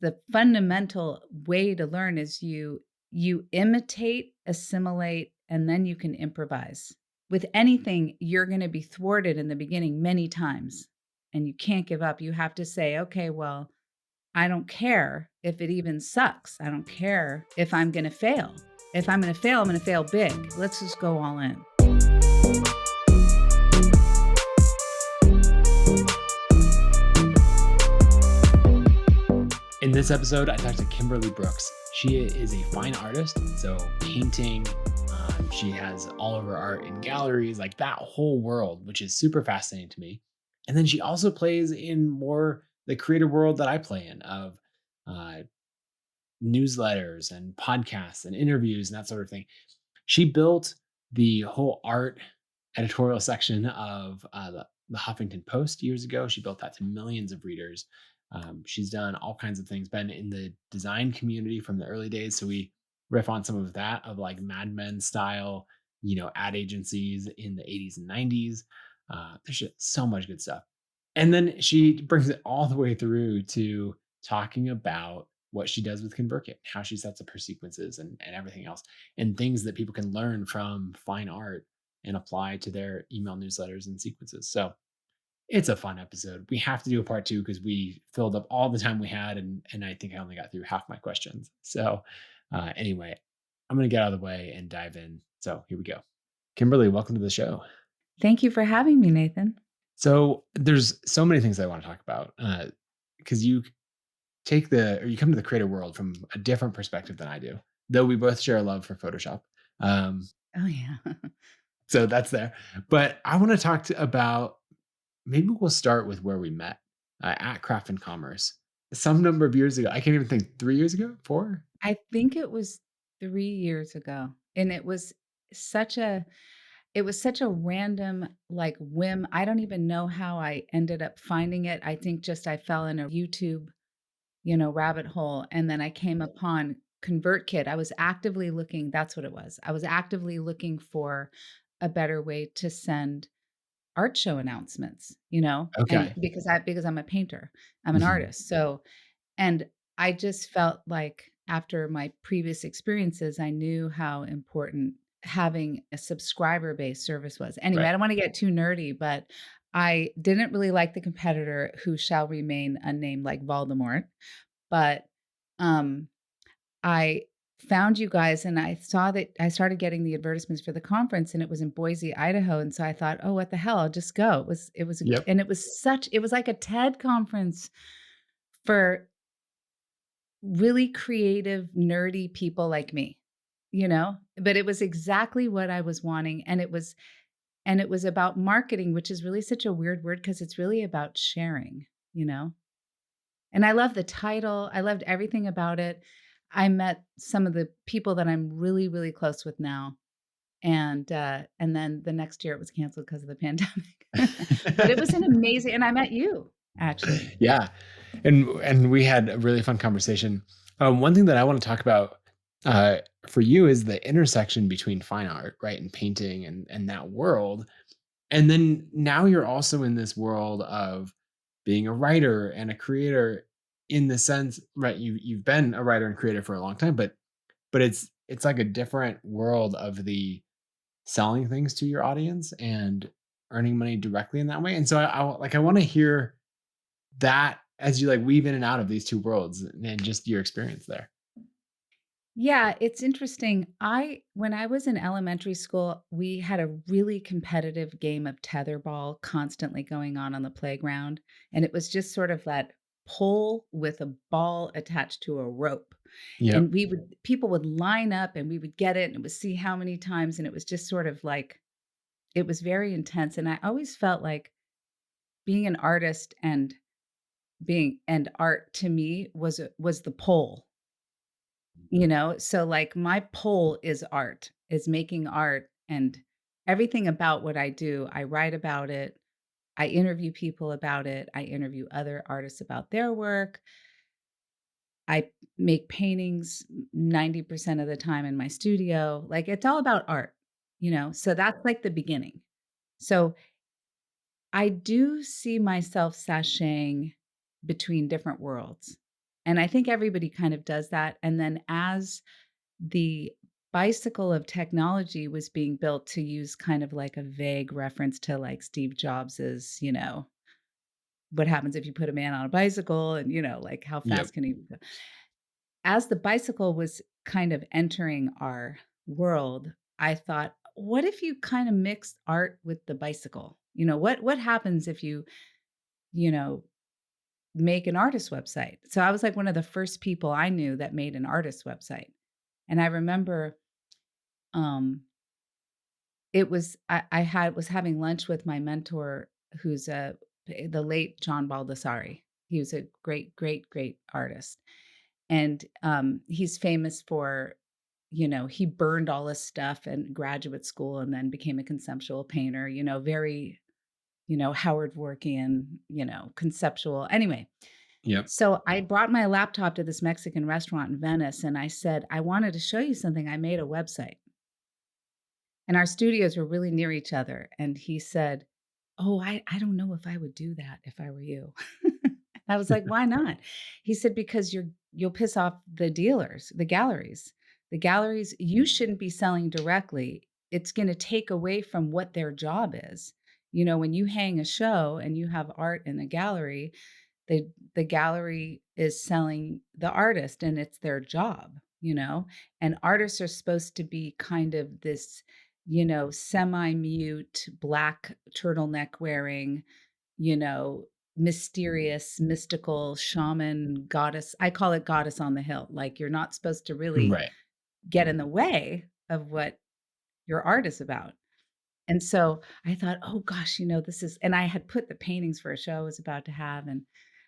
the fundamental way to learn is you imitate, assimilate, and then you can improvise. With anything, you're gonna be thwarted in the beginning many times, and you can't give up. You have to say, "Okay, well, I don't care if it even sucks. I don't care if I'm gonna fail. If I'm gonna fail, I'm gonna fail big. Let's just go all in." In this episode, I talked to Kimberly Brooks. She is a fine artist, so painting. She has all of her art in galleries, like that whole world, which is super fascinating to me. And then she also plays in more the creative world that I play in of uh, newsletters and podcasts and interviews and that sort of thing. She built the whole art editorial section of the Huffington Post years ago. She built that to millions of readers. She's done all kinds of things, been in the design community from the early days. So we riff on some of that, of like Mad Men style, ad agencies in the 80s and 90s. There's just so much good stuff. And then she brings it all the way through to talking about what she does with ConvertKit, how she sets up her sequences and everything else, and things that people can learn from fine art and apply to their email newsletters and sequences. So it's a fun episode. We have to do a part two because we filled up all the time we had, and I think I only got through half my questions. So anyway, I'm going to get out of the way and dive in. So here we go. Kimberly, welcome to the show. Thank you for having me, Nathan. So there's so many things I want to talk about because you come to the creative world from a different perspective than I do, though we both share a love for Photoshop. Oh, yeah. So that's there. But I want to about, maybe we'll start with where we met at Craft and Commerce some number of years ago. I can't even think, 3 years ago, 4? I think it was 3 years ago, and such a it was such a random, like, whim. I don't even know how I ended up finding it. I think just I fell in a YouTube, rabbit hole, and then I came upon ConvertKit. I was actively looking. That's what it was. I was actively looking for a better way to send art show announcements, and Okay. because I'm a painter, I'm an Mhm. artist. So, and I just felt like after my previous experiences, I knew how important having a subscriber-based service was. Anyway, Right. I don't wanna get too nerdy, but I didn't really like the competitor who shall remain unnamed, like Voldemort, but, um, I found you guys and I saw that I started getting the advertisements for the conference and it was in Boise, Idaho, and so I thought, "Oh, what the hell? I'll just go." Yep. And it was like a TED conference for really creative, nerdy people like me, But it was exactly what I was wanting, and it was about marketing, which is really such a weird word because it's really about sharing, you know? And I love the title, I loved everything about it. I met some of the people that I'm really, really close with now, and then the next year it was canceled because of the pandemic. But it was an amazing and I met you, actually. Yeah. And we had a really fun conversation. One thing that I want to talk about for you is the intersection between fine art, right, and painting and that world. And then now you're also in this world of being a writer and a creator in the sense, right? You've been a writer and creator for a long time, but it's like a different world of the selling things to your audience and earning money directly in that way. And so I want to hear that as you like weave in and out of these two worlds and just your experience there. Yeah, it's interesting. When I was in elementary school, we had a really competitive game of tetherball constantly going on the playground, and it was just sort of that pole with a ball attached to a rope. And Yep. people would line up and we would get it and it would see how many times and it was just sort of like it was very intense and I always felt like being an artist and art to me was the pole. So, like, my pole is art, is making art, and everything about what I do, I write about it, I interview people about it, I interview other artists about their work. I make paintings 90% of the time in my studio. Like, it's all about art, So that's like the beginning. So I do see myself sashaying between different worlds. And I think everybody kind of does that, and then as the bicycle of technology was being built, to use kind of like a vague reference to, like, Steve Jobs's, what happens if you put a man on a bicycle and, like, how Yep. fast can he go? As the bicycle was kind of entering our world, I thought, "What if you kinda mix art with the bicycle?" What happens if you know, make an artist website? So I was, like, one of the first people I knew that made an artist website, and I remember, um, it was I had was having lunch with my mentor who's the late John Baldessari. He was a great, great, great artist. And, he's famous for, he burned all his stuff in graduate school and then became a conceptual painter, very, Howard Dworkian, conceptual. Anyway, Yep. so I brought my laptop to this Mexican restaurant in Venice and I said, "I wanted to show you something. I made a website." And our studios were really near each other. And he said, "Oh, I don't know if I would do that if I were you." I was like, "Why not?" He said, "Because you'll piss off the dealers, the galleries. The galleries, you shouldn't be selling directly. It's gonna take away from what their job is. When you hang a show and you have art in a gallery, the gallery is selling the artist and it's their job. And artists are supposed to be kind of this, semi-mute, black turtleneck wearing, you know, mysterious, mystical shaman goddess. I call it goddess on the hill. Like you're not supposed to really Right. get in the way of what your art is about." And so I thought, "Oh gosh, this is," and I had put the paintings for a show I was about to have, and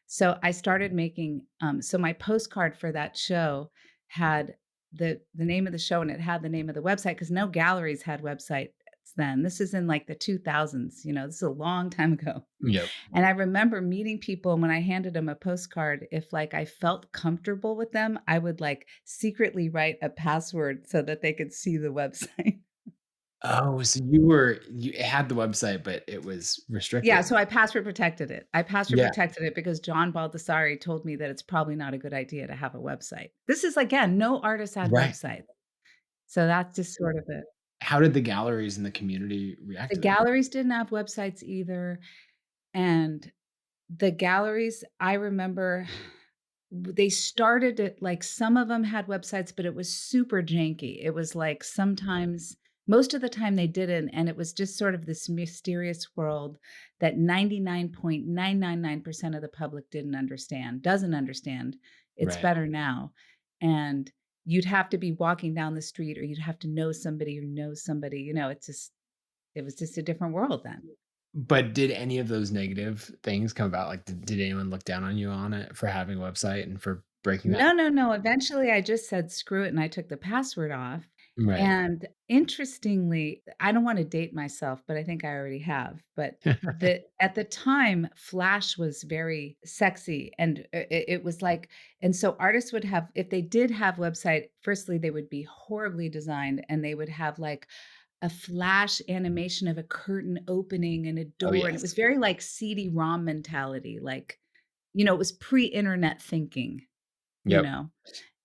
so I started making, so my postcard for that show had the name of the show, and it had the name of the website because no galleries had websites then. This is in, like, the 2000s, this is a long time ago. Yep. And I remember meeting people, and when I handed them a postcard, if, like, I felt comfortable with them, I would, like, secretly write a password so that they could see the website. Oh, so you had the website, but it was Yeah, restricted. so I password protected it. I password Yeah. protected it because John Baldessari told me that it's probably not a good idea to have a website. This is, again, no artist had Right. websites. So that's just sort of it. How did the galleries in the community react The to that? galleries didn't have websites either, and the galleries, I remember they started it like some of them had websites, but it was super janky. It was like sometimes most of the time they didn't, and it was just sort of this mysterious world that 99.999% of the public doesn't understand. It's Right. better now. And you'd have to be walking down the street or you'd have to know somebody who knows somebody, it was just a different world then. But did any of those negative things come about? Like, did anyone look down on you on it for having a website and for breaking that? No, no, no, eventually, I just said, "Screw it," and I took the password off, Right. and interestingly, I don't wanna date myself, but I think I already have, but at the time, Flash was very sexy, and it was like, and so artists would have, if they did have website, firstly, they would be horribly designed, and they would have, like, a flash animation of a curtain opening and a Oh, door, and it was yes. very, like, CD-ROM mentality, like, it was pre-internet thinking. You Yep. know?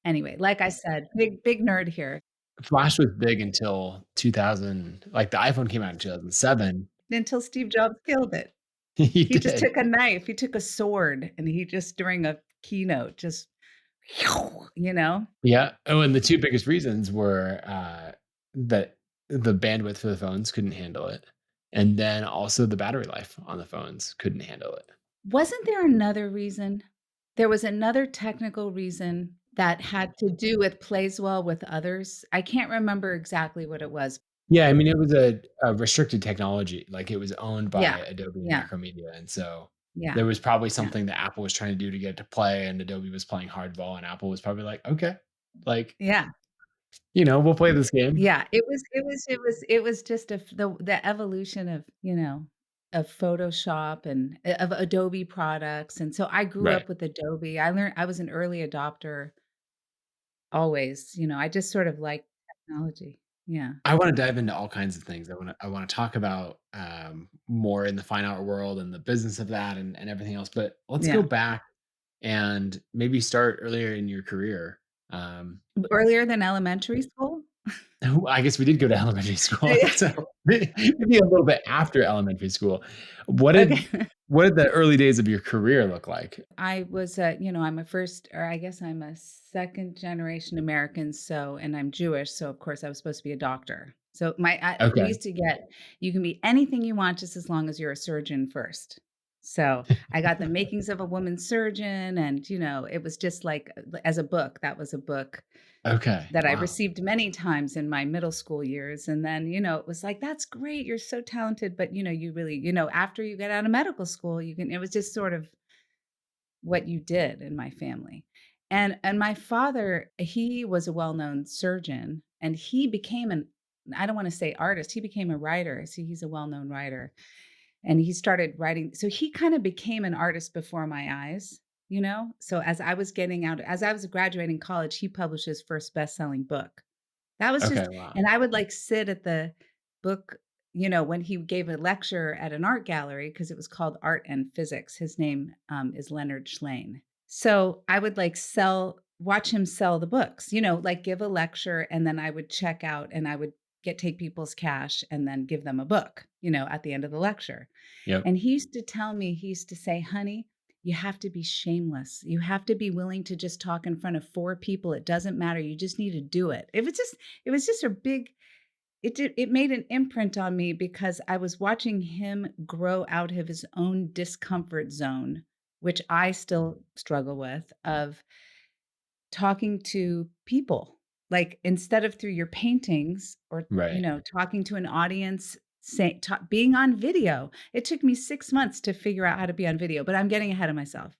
Anyway, like I said, big nerd here. Flash was big until 2000, like, the iPhone came out in 2007. Until Steve Jobs killed it. He He just did. took a knife, he took a sword, and he just during a keynote just you know? Yeah. Oh, and the 2 biggest reasons were, that the bandwidth for the phones couldn't handle it, and then also the battery life on the phones couldn't handle it. Wasn't there another reason? There was another technical reason that had to do with plays well with others. I can't remember exactly what it was. Yeah, I mean, it was a restricted technology, like, it was owned by Yeah. Adobe and Yeah. Macromedia, and so Yeah. there was probably Yeah. something that Apple was trying to do to get it to play, and Adobe was playing hardball, and Apple was probably like, "Okay, like, Yeah. we'll play this game." Yeah, it was just the evolution of, of Photoshop and of Adobe products, and so I grew Right. up with Adobe. I was an early adopter always, I just sort of like technology. Yeah, I wanna dive into all kinds of things. I wanna talk about, more in the fine art world and the business of that and everything else, but let's go yeah. back and maybe start earlier in your career. Um, Earlier than elementary school? I guess we did go to elementary school, so maybe a little bit after elementary school. What did Okay. what did the early days of your career look like? I was, I'm a first, or I guess I'm a second generation American. So, and I'm Jewish. So, of course, I was supposed to be a doctor. So, we Okay. used to get, you can be anything you want just as long as you're a surgeon first. So, I got the makings of a woman surgeon. And, it was just like, as a book, that was a book Okay, that I wow. received many times in my middle school years. And then, it was like, that's great. You're so talented. But, you really, after you get out of medical school, it was just sort of, what you did in my family. And my father, he was a well-known surgeon, and he became an I don't wanna say artist, he became a writer. See, he's a well-known writer, and he started writing, so he kinda became an artist before my eyes, you know? So as I was graduating college, he published his first best-selling book. That was Okay, just, wow. and I would, like, sit at the book, when he gave a lecture at an art gallery, because it was called Art and Physics. His name, is Leonard Schlane. So, I would, like, watch him sell the books, like, give a lecture, and then I would check out, and I would take people's cash and then give them a book, at the end of the lecture. Yep. And he used to say, "Honey, you have to be shameless. You have to be willing to just talk in front of 4 people. It doesn't matter. You just need to do it." It was just a big, it made an imprint on me because I was watching him grow out of his own discomfort zone, which I still struggle with, of talking to people. Like, instead of through your paintings or, Right. talking to an audience, being on video. It took me 6 months to figure out how to be on video, but I'm getting ahead of myself.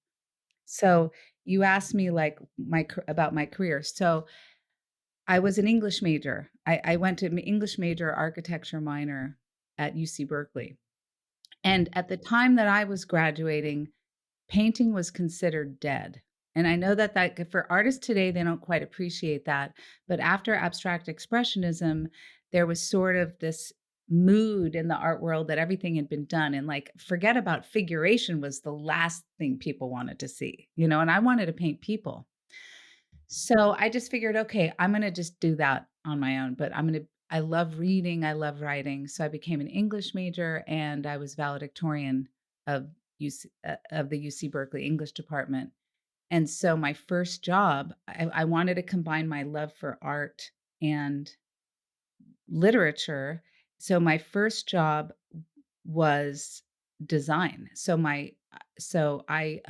So, you asked me, like, about my career. So, I was an English major. I went to English major, architecture minor at UC Berkeley. And at the time that I was graduating, painting was considered dead. And I know that for artists today, they don't quite appreciate that. But after abstract expressionism, there was sort of this mood in the art world that everything had been done. And, like, forget about figuration was the last thing people wanted to see, and I wanted to paint people. So I just figured, okay, I'm gonna just do that on my own, but I love reading, I love writing. So I became an English major, and I was valedictorian of of the UC Berkeley English department. And so my first job, I wanted to combine my love for art and literature. So my first job was design. So I,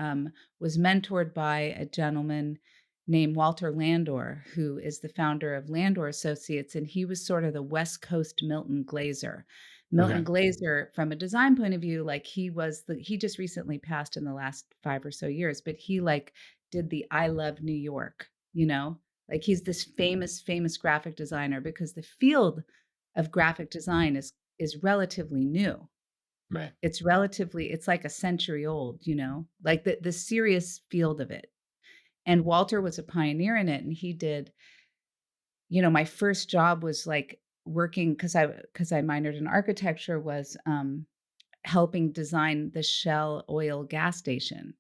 was mentored by a gentleman named Walter Landor, who is the founder of Landor Associates, and he was sort of the West Coast Milton Glaser. Milton Okay. Glaser, from a design point of view, like, he just recently passed in the last 5 or so years, but he, like, did the I Love New York, Like, he's this famous, famous graphic designer because the field of graphic design is relatively new. Right. It's like a century old, like the serious field of it. And Walter was a pioneer in it, and he did, my first job was, like, working, because I minored in architecture, was, helping design the Shell oil gas station,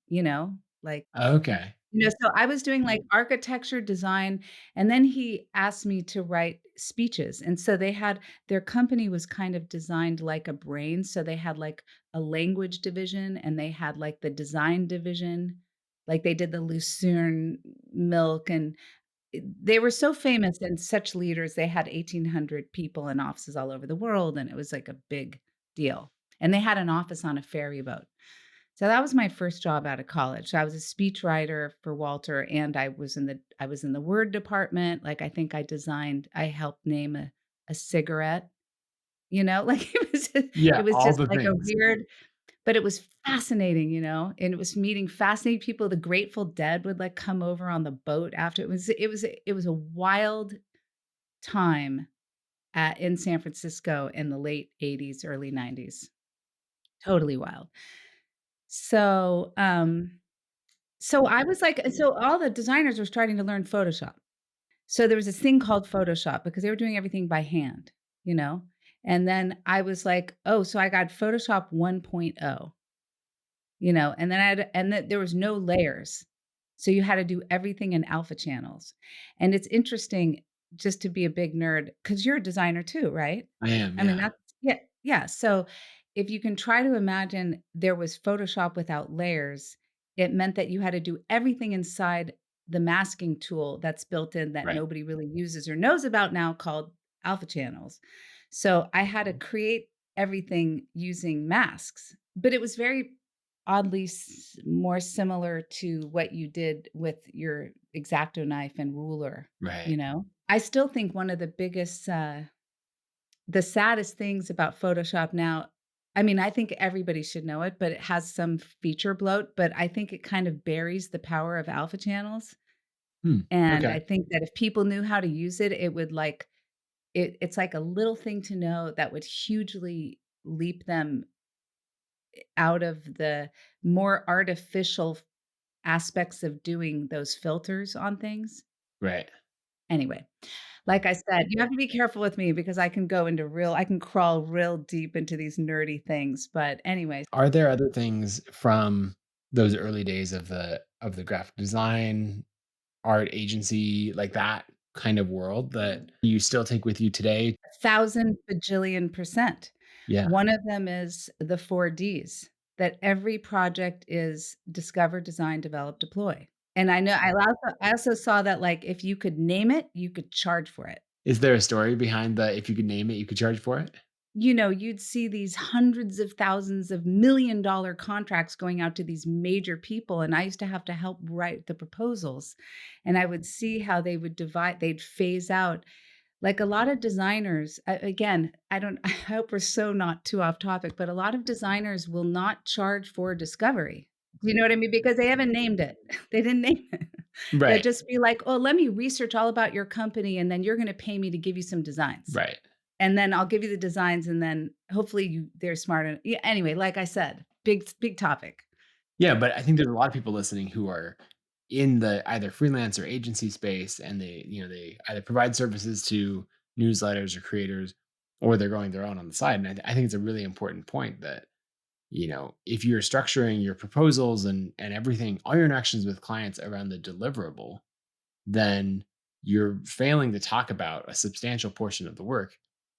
like, Okay. so I was doing, like, architecture, design, and then he asked me to write speeches, and so their company was kind of designed like a brain, so they had, like, a language division, and they had, like, the design division, like, they did the Lucerne milk, and they were so famous and such leaders. They had 1,800 people in offices all over the world, and it was, like, a big deal, and they had an office on a ferry boat. So that was my first job out of college. So I was a speechwriter for Walter, and I was in the Word department. Like, I helped name a cigarette, like, Yeah, it was all just the like a things. weird, but it was fascinating, and it was meeting fascinating people. The Grateful Dead would, like, come over on the boat after. It was a wild time in San Francisco in the late '80s, early '90s. Totally wild. So, I was like, so all the designers were starting to learn Photoshop. So there was this thing called Photoshop because they were doing everything by hand, you know? And then I was like, "Oh, so I got Photoshop 1.0, and then there was no layers. So you had to do everything in alpha channels. And it's interesting just to be a big nerd because you're a designer too, right? I am, I mean, yeah. that's yeah, yeah. So if you can try to imagine there was Photoshop without layers, it meant that you had to do everything inside the masking tool that's built in that Right. nobody really uses or knows about now called alpha channels. So I had to create everything using masks, but it was very oddly more similar to what you did with your X-Acto knife and ruler, Right. you know? I still think one of the saddest things about Photoshop now, I mean, I think everybody should know it, but it has some feature bloat, but I think it kind of buries the power of alpha channels, Hmm. and Okay. I think that if people knew how to use it, it would, like it's like a little thing to know that would hugely leap them out of the more artificial aspects of doing those filters on things. Right. Anyway, like I said, you have to be careful with me because I can crawl real deep into these nerdy things, but anyways, Are there other things from those early days of the graphic design, art agency, like that kind of world that you still take with you today? 1,000 bajillion percent. Yeah. One of them is the 4 Ds, that every project is discover, design, develop, deploy. And I also saw that, like, if you could name it, you could charge for it. Is there a story behind the if you could name it, you could charge for it? You know, you'd see these hundreds of thousands of $1,000,000 contracts going out to these major people, and I used to help write the proposals, and I would see how they'd phase out. Like, a lot of designers again, I don't I hope we're so not too off topic, but a lot of designers will not charge for discovery. Do you know what I mean? Because they haven't named it. They didn't name it. They'll Right. just be like, "Oh, let me research all about your company, and then you're gonna pay me to give you some designs." Right. And then I'll give you the designs, and then hopefully they're smart yeah, anyway, like I said, big topic. Yeah, but I think there's a lot of people listening who are in the either freelance or agency space, and they either provide services to newsletters or creators, or they're going their own on the side. And I think it's a really important point that, if you're structuring your proposals and everything, all your interactions with clients around the deliverable, then you're failing to talk about a substantial portion of the work,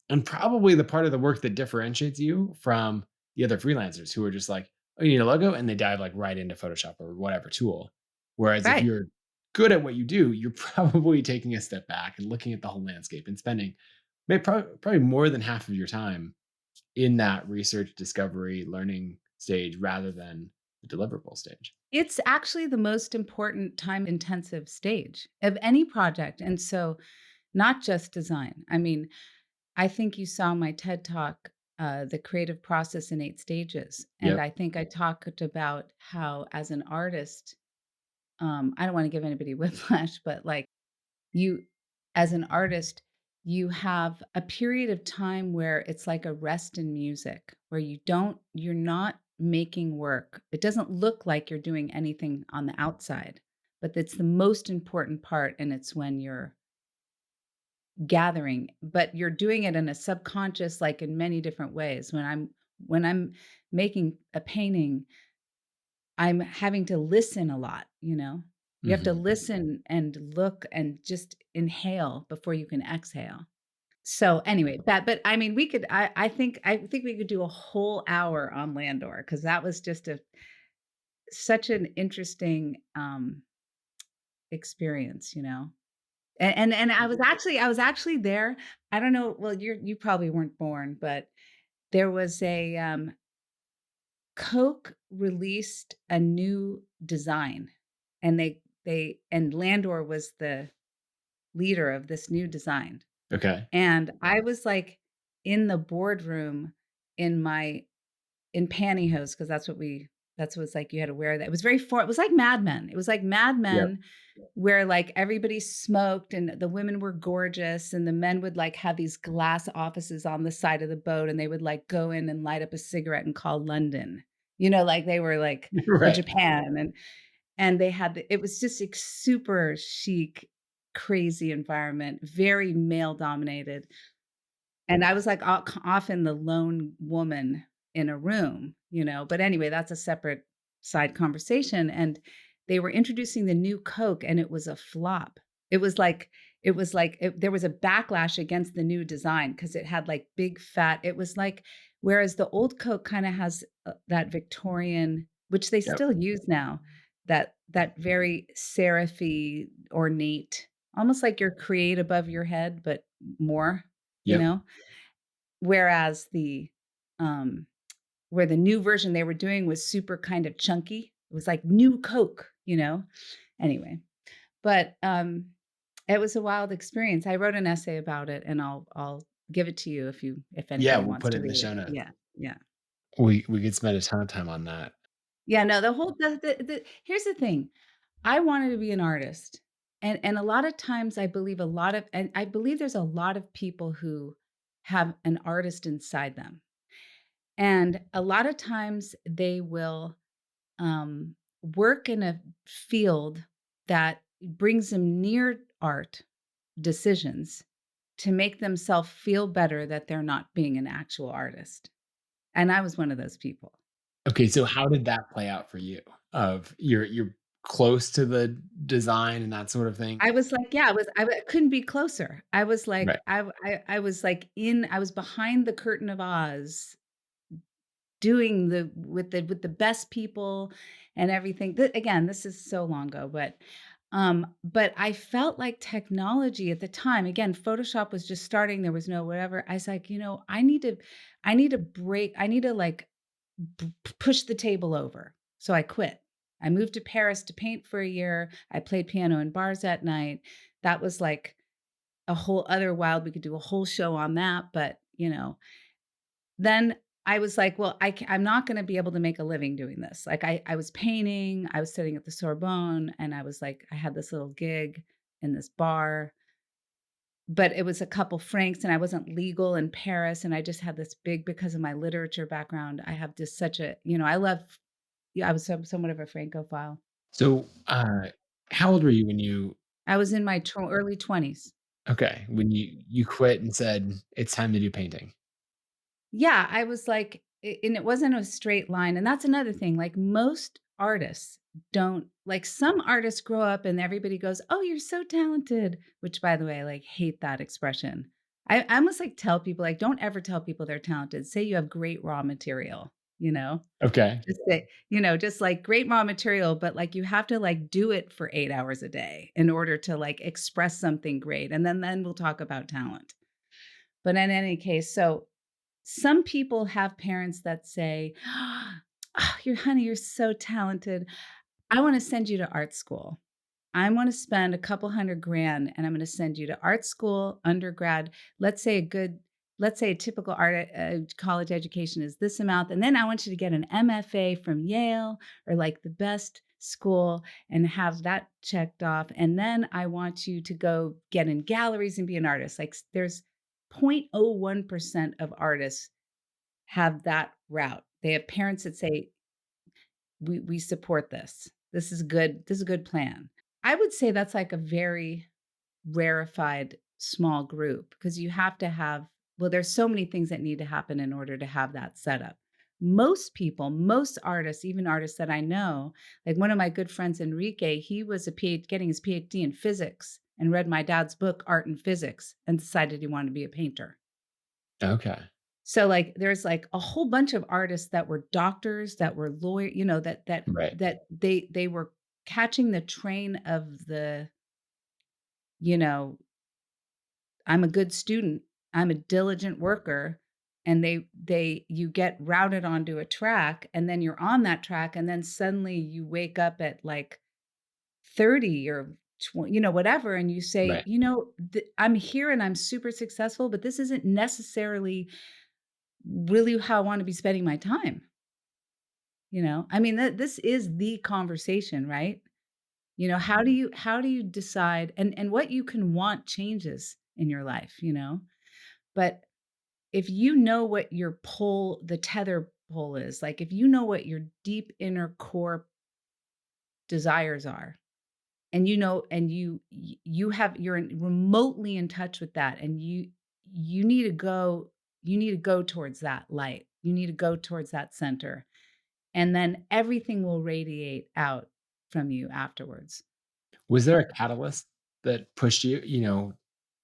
and probably the part of the work that differentiates you from the other freelancers who are just like, "Oh, you need a logo," and they dive like right into Photoshop or whatever tool. Whereas if Right. you're good at what you do, you're probably taking a step back and looking at the whole landscape and spending probably more than half of your time in that research, discovery, learning stage rather than the deliverable stage. It's actually the most important time-intensive stage of any project, and so not just design. I mean, I think you saw my TED Talk, The Creative Process in 8 Stages, and Yep. I think I talked about how as an artist, I don't wanna give anybody whiplash, but, like, you as an artist, you have a period of time where it's like a rest in music, where you're not making work. It doesn't look like you're doing anything on the outside, but it's the most important part, and it's when you're gathering, but you're doing it in a subconscious, like, in many different ways. When I'm making a painting, I'm having to listen a lot, you know? You have to Mhm. listen and look and just inhale before you can exhale. So, anyway, but I mean, I think we could do a whole hour on Landor because that was just a such an interesting, experience, you know? And I was actually there. I don't know, well, you probably weren't born, but there was Coke released a new design, and and Landor was the leader of this new design, Okay. and I was, like, in the boardroom in my in pantyhose because that's what's like you had to wear that. It was like Mad Men. It was like Mad Yep. Men where, like, everybody smoked and the women were gorgeous and the men would, like, have these glass offices on the side of the boat, and they would, like, go in and light up a cigarette and call London. You know, like, they were, like, or Right. Japan, and they had it was just, like, super chic, crazy environment, very male dominated, and I was, like, often the lone woman in a room, you know? But anyway, that's a separate side conversation, and they were introducing the new Coke and it was a flop. It was like there was a backlash against the new design because it had, like, big fat it was like whereas the old Coke kinda has, that Victorian which they Yep. still use now, that very seraphy, ornate, almost like your create above your head, but more, you Yep. know? Whereas um where the new version they were doing was super kind of chunky. It was like new Coke, you know? Anyway, but, it was a wild experience. I wrote an essay about it, and I'll give it to you if Yeah, anybody we'll wants put it to in the read it. show notes. Yeah, yeah. We could spend a ton of time on that. Yeah, no, the whole the here's the thing, I wanted to be an artist, and a lot of times I believe there's a lot of people who have an artist inside them, and a lot of times they will work in a field that brings them near art decisions to make themselves feel better that they're not being an actual artist. And I was one of those people. Okay, so how did that play out for you? Of you're close to the design and that sort of thing? I was like, yeah, I couldn't be closer. I was Right. like, I was like I was behind the curtain of Oz doing the with the best people and everything. Again, this is so long ago, but I felt like technology at the time, again, Photoshop was just starting, there was no whatever. I was like, I need to break, I need to like push the table over. So I quit. I moved to Paris to paint for a year. I played piano in bars at night. That was like a whole other wild. We could do a whole show on that, but then I was like, "Well, I'm not gonna be able to make a living doing this." Like, I was painting, I was studying at the Sorbonne, and I was like I had this little gig in this bar, but it was a couple francs, and I wasn't legal in Paris, and I just had this big because of my literature background, I have just such a I love yeah, I was somewhat of a Francophile. So, how old were you when you I was in my early 20s. okay, when you quit and said, "It's time to do painting?" Yeah, I was like and it wasn't a straight line, and that's another thing, like, most artists don't like, some artists grow up and everybody goes, "Oh, you're so talented," which, by the way, I, like, hate that expression. I almost, like, tell people, like, don't ever tell people they're talented. Say you have great raw material, you know? Okay. Just say just, like, great raw material, but, like, you have to, like, do it for 8 hours a day in order to, like, express something great, and then we'll talk about talent. But in any case, so some people have parents that say, "Oh, your honey, you're so talented. I wanna send you to art school. I wanna spend a couple 100 grand, and I'm gonna send you to art school, undergrad." Let's say a typical college education is this amount, and then I want you to get an MFA from Yale or, like, the best school and have that checked off, and then I want you to go get in galleries and be an artist. Like, there's 0.01% of artists have that route. They have parents that say, we support this. This is a good plan." I would say that's like a very rarefied small group because you have to have well, there's so many things that need to happen in order to have that setup. Most people, most artists, even artists that I know, like one of my good friends, Enrique, he was a getting his PhD in physics and read my dad's book, Art and Physics, and decided he wanted to be a painter. Okay. So, like, there's, like, a whole bunch of artists that were doctors, that were lawyer Right. that they were catching the train of you know, "I'm a good student, I'm a diligent worker," and they you get routed onto a track, and then you're on that track, and then suddenly you wake up at, like, 30 or whatever, and you say, Right. I'm here and I'm super successful, but this isn't necessarily really how I wanna be spending my time." I mean, this is the conversation, right? How do you decide and what you can want changes in your life. But if you know what your pull, the tether pull is, like if you know what your deep inner core desires are, and you're remotely in touch with that, and you need to go towards that light. You need to go towards that center, and then everything will radiate out. from you afterwards. Was there a catalyst that pushed you,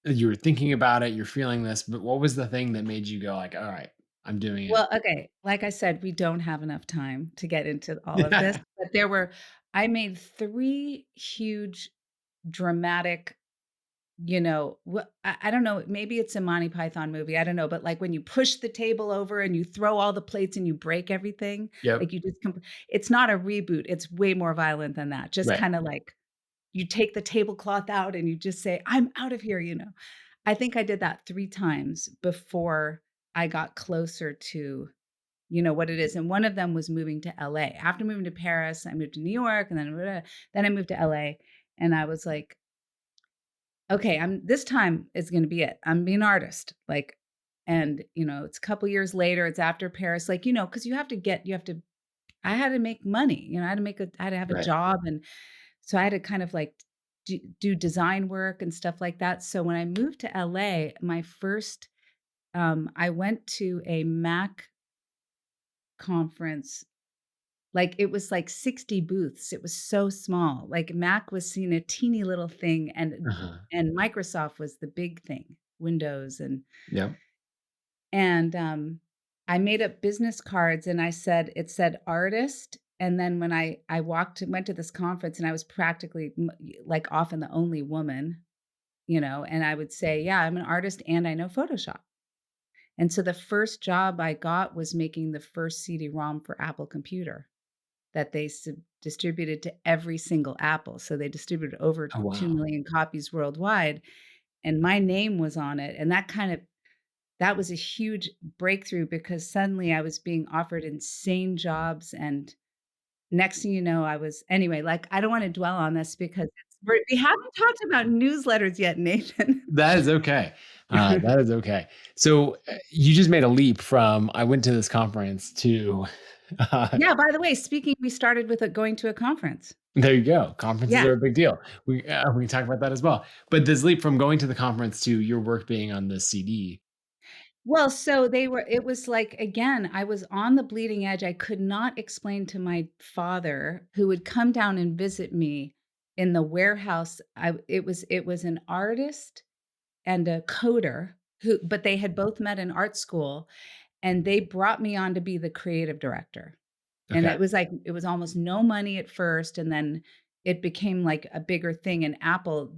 you were thinking about it, you're feeling this, but what was the thing that made you go like, "All right, I'm doing it." Well, okay, like I said, we don't have enough time to get into all of this, but there were I made 3 huge dramatic, I don't know, maybe it's a Monty Python movie, I don't know, but, like, when you push the table over and you throw all the plates and you break everything, Yep. like, you just it's not a reboot, it's way more violent than that, just Right. kinda like, you take the tablecloth out and you just say, "I'm out of here," you know? I think I did that 3 times before I got closer to, what it is, and one of them was moving to LA. After moving to Paris, I moved to New York, and then I moved to LA, and I was like, "Okay, this time is gonna be it. I'm being an artist." Like, and, it's a couple years later, it's after Paris, like, because you have to I had to make money, I had to have a Right. job, and so I had to kind of, like, do design work and stuff like that. So when I moved to LA, my first I went to a Mac conference. Like, it was, like, 60 booths. It was so small. Like, Mac was seen a teeny little thing, Uh-huh. and Microsoft was the big thing, Windows, Yep. and I made up business cards, and it said "artist," and then when I went to this conference, and I was practically, like, often the only woman, and I would say, "Yeah, I'm an artist and I know Photoshop." And so the first job I got was making the first CD-ROM for Apple Computer that they distributed to every single Apple. So they distributed over Oh, 2 wow. million copies worldwide, and my name was on it, and that was a huge breakthrough because suddenly I was being offered insane jobs, and next thing you know, anyway, like, I don't wanna dwell on this because we haven't talked about newsletters yet, Nathan. That is okay. That is okay. So, you just made a leap from, "I went to this conference," to, uh Yeah, by the way, speaking we started with going to a conference. there you go. Conferences Yeah. are a big deal. We can talk about that as well. But this leap from going to the conference to your work being on the CD. Well, so it was like, again, I was on the bleeding edge. I could not explain to my father, who would come down and visit me in the warehouse. It was an artist and a coder but they had both met in art school, and they brought me on to be the creative director. And Okay. it was almost no money at first, and then it became like a bigger thing, and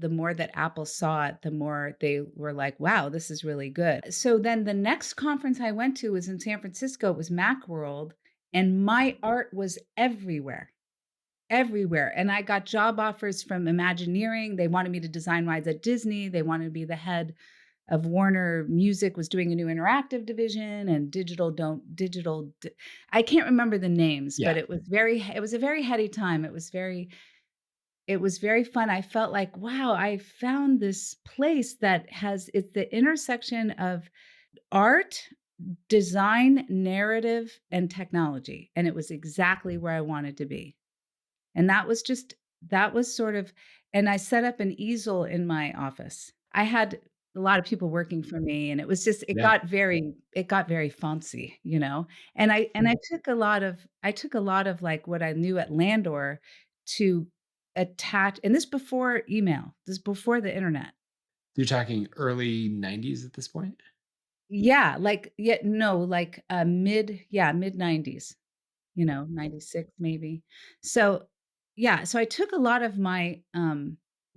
the more that Apple saw it, the more they were like, "Wow, this is really good." So then the next conference I went to was in San Francisco, it was Macworld, and my art was everywhere, everywhere, and I got job offers from Imagineering. They wanted me to design rides at Disney, they wanted to be the head of Warner Music was doing a new interactive division, and I can't remember the names, Yeah. but it was a very heady time. It was very fun. I felt like, wow, I found this place that it's the intersection of art, design, narrative, and technology, and it was exactly where I wanted to be. And that was sort of and I set up an easel in my office. I had a lot of people working for me, and it was just Yeah. it got very fancy, you know? And I took a lot of, like, what I knew at Landor to attach, and this before email, this before the internet. You're talking early '90s at this point? Yeah, like, yeah, no, like, mid-90s. 96 maybe. So, yeah, so I took a lot of my,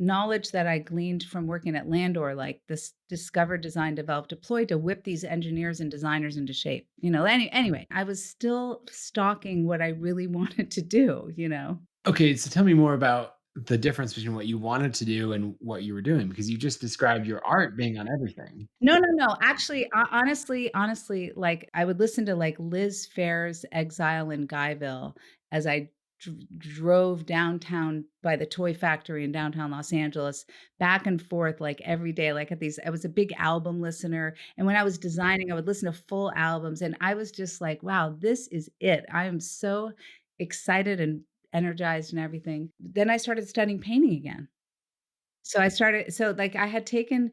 knowledge that I gleaned from working at Landor, like this discover, design, develop, deploy to whip these engineers and designers into shape. Anyway, I was still stalking what I really wanted to do, you know? Okay, so tell me more about the difference between what you wanted to do and what you were doing, because you just described your art being on everything. No, no, no. Actually, honestly, like, I would listen to, like, Liz Phair's Exile in Guyville as I drove downtown by the toy factory in downtown Los Angeles, back and forth, like, every day, like, at these I was a big album listener, and when I was designing, I would listen to full albums, and I was just like, "Wow, this is it. I am so excited and energized and everything." Then I started studying painting again. Like, I had taken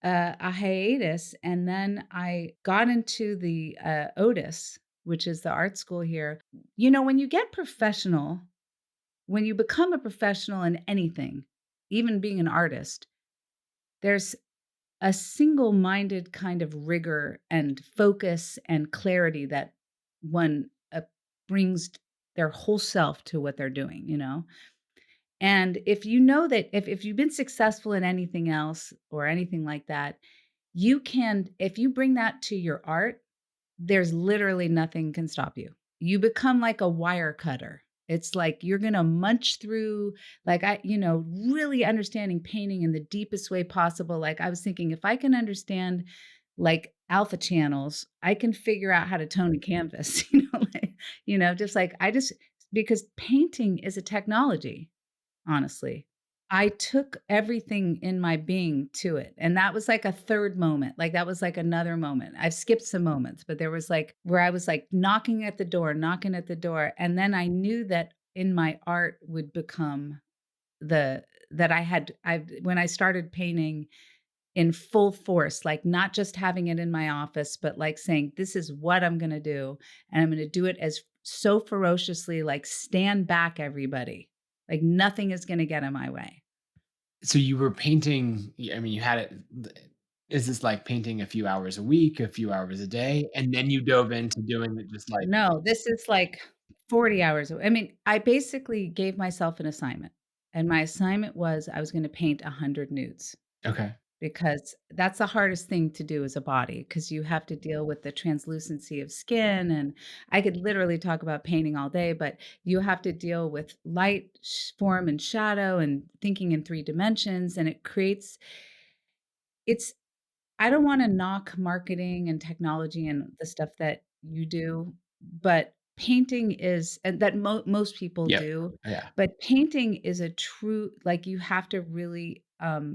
a hiatus, and then I got into the, Otis, which is the art school here. When you get professional, when you become a professional in anything, even being an artist, there's a single-minded kind of rigor and focus and clarity that one, brings their whole self to what they're doing, you know? And if you know that if you've been successful in anything else or anything like that, you can if you bring that to your art, there's literally nothing can stop you. You become like a wire cutter. It's like you're gonna munch through, like, really understanding painting in the deepest way possible. Like, I was thinking, if I can understand, like, alpha channels, I can figure out how to tone a canvas, just like I just because painting is a technology, honestly. I took everything in my being to it, and that was like a third moment, like, that was like another moment. I've skipped some moments, but there was, like, where I was, like, knocking at the door, and then I knew that in my art would become the that I when I started painting in full force, like, not just having it in my office, but, like, saying, "This is what I'm gonna do, and I'm gonna do it as so ferociously, like, stand back, everybody. Like, nothing is gonna get in my way." So you were painting, I mean, you had it is this like painting a few hours a week, a few hours a day, and then you dove into doing it just like No, this is like 40 hours I mean, I basically gave myself an assignment, and my assignment was I was gonna paint 100 nudes. okay. Because that's the hardest thing to do as a body, because you have to deal with the translucency of skin, and I could literally talk about painting all day, but you have to deal with light, form, and shadow, and thinking in 3 dimensions, and it's I don't wanna knock marketing and technology and the stuff that you do, but painting is and that most people Yep. do, Yeah. but painting is a true like, you have to really,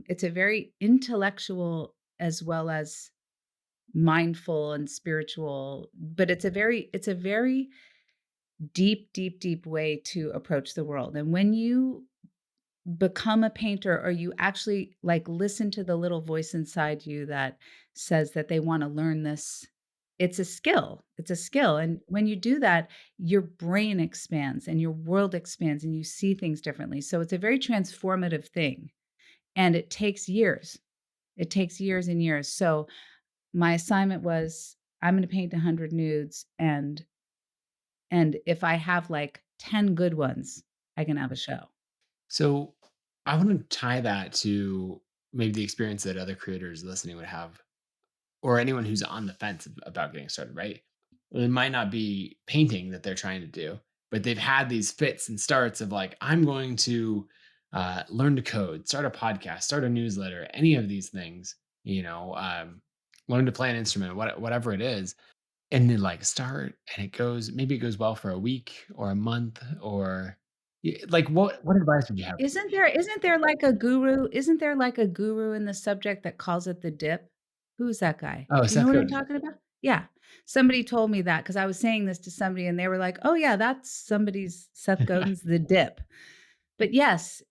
it's a very intellectual as well as mindful and spiritual, but it's a very deep, deep, deep way to approach the world, and when you become a painter or you actually, like, listen to the little voice inside you that says that they wanna learn this, it's a skill, and when you do that, your brain expands and your world expands and you see things differently, so it's a very transformative thing, and it takes years and years, so my assignment was, I'm gonna paint 100 nudes, and if I have, like, 10 good ones, I can have a show. So I want to tie that to maybe the experience that other creators listening would have, or anyone who's on the fence about getting started, right? It might not be painting that they're trying to do, but they've had these fits and starts of like, I'm going to learn to code, start a podcast, start a newsletter, any of these things, learn to play an instrument, whatever it is. And then like start and maybe it goes well for a week or a month or like what advice would you have? Isn't there like a guru in the subject that calls it the dip? Who's that guy? Oh, Do you know Seth what I'm Godin. talking about? Yeah. Somebody told me that because I was saying this to somebody and they were like, "Oh, yeah, that's somebody's Seth Godin's The Dip." But yes,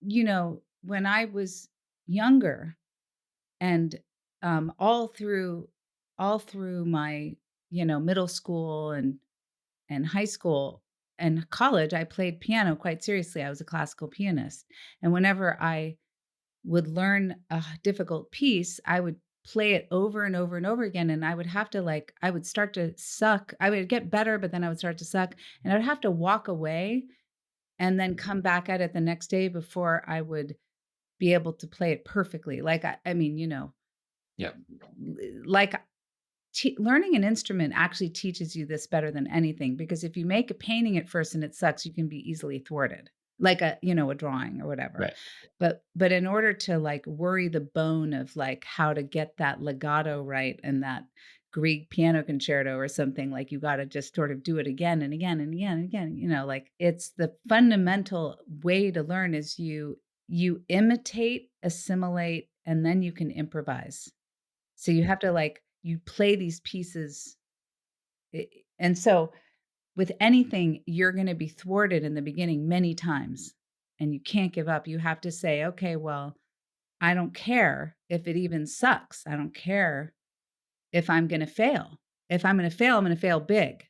when I was younger and, all through my, middle school and high school and college, I played piano quite seriously. I was a classical pianist, and whenever I would learn a difficult piece, I would play it over and over and over again, and I would have to, like I would start to suck. I would get better, but then I would start to suck, and I would have to walk away and then come back at it the next day before I would be able to play it perfectly. Like, I mean, Yep. like learning an instrument actually teaches you this better than anything, because if you make a painting at first and it sucks, you can be easily thwarted, like a drawing or whatever. Right. But in order to, like, worry the bone of, like, how to get that legato right in that Grieg piano concerto or something, like, you gotta just sort of do it again and again and again and again, like, it's the fundamental way to learn is you imitate, assimilate, and then you can improvise. So you have to, like, you play these pieces, and so with anything, you're gonna be thwarted in the beginning many times, and you can't give up. You have to say, "Okay, well, I don't care if it even sucks. I don't care if I'm gonna fail. If I'm gonna fail, I'm gonna fail big."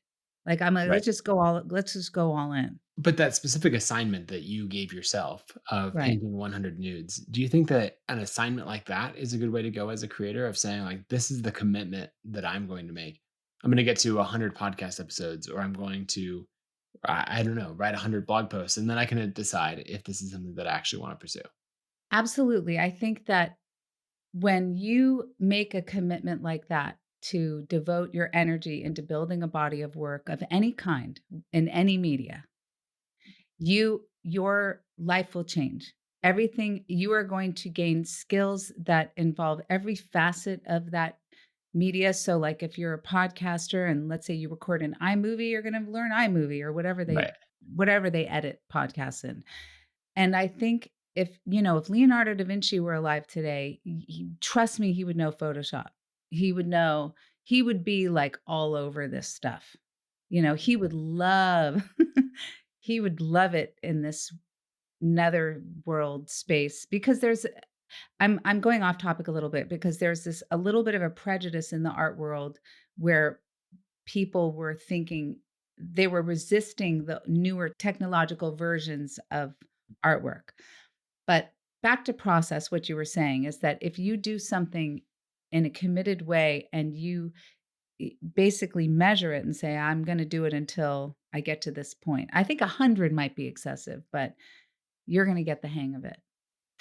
Like, I'm like, Right. let's just go all in." But that specific assignment that you gave yourself of Right. painting 100 nudes, do you think that an assignment like that is a good way to go as a creator of saying like, this is the commitment that I'm going to make? I'm going to get to 100 podcast episodes, or I'm going to, I don't know, write 100 blog posts, and then I can decide if this is something that I actually want to pursue. Absolutely. I think that when you make a commitment like that to devote your energy into building a body of work of any kind in any media, your life will change. Everything you are going to gain skills that involve every facet of that media. So like if you're a podcaster and let's say you record an iMovie, you're going to learn iMovie or Right. whatever they edit podcasts in. And I think if Leonardo da Vinci were alive today, trust me, he would know Photoshop. He would know, he would be like all over this stuff. He would love he would love it in this nether world space because I'm going off topic a little bit because there's this a little bit of a prejudice in the art world where people were thinking they were resisting the newer technological versions of artwork. But back to process, what you were saying is that if you do something in a committed way and you basically measure it and say, I'm going to do it until I get to this point. I think 100 might be excessive, but you're going to get the hang of it.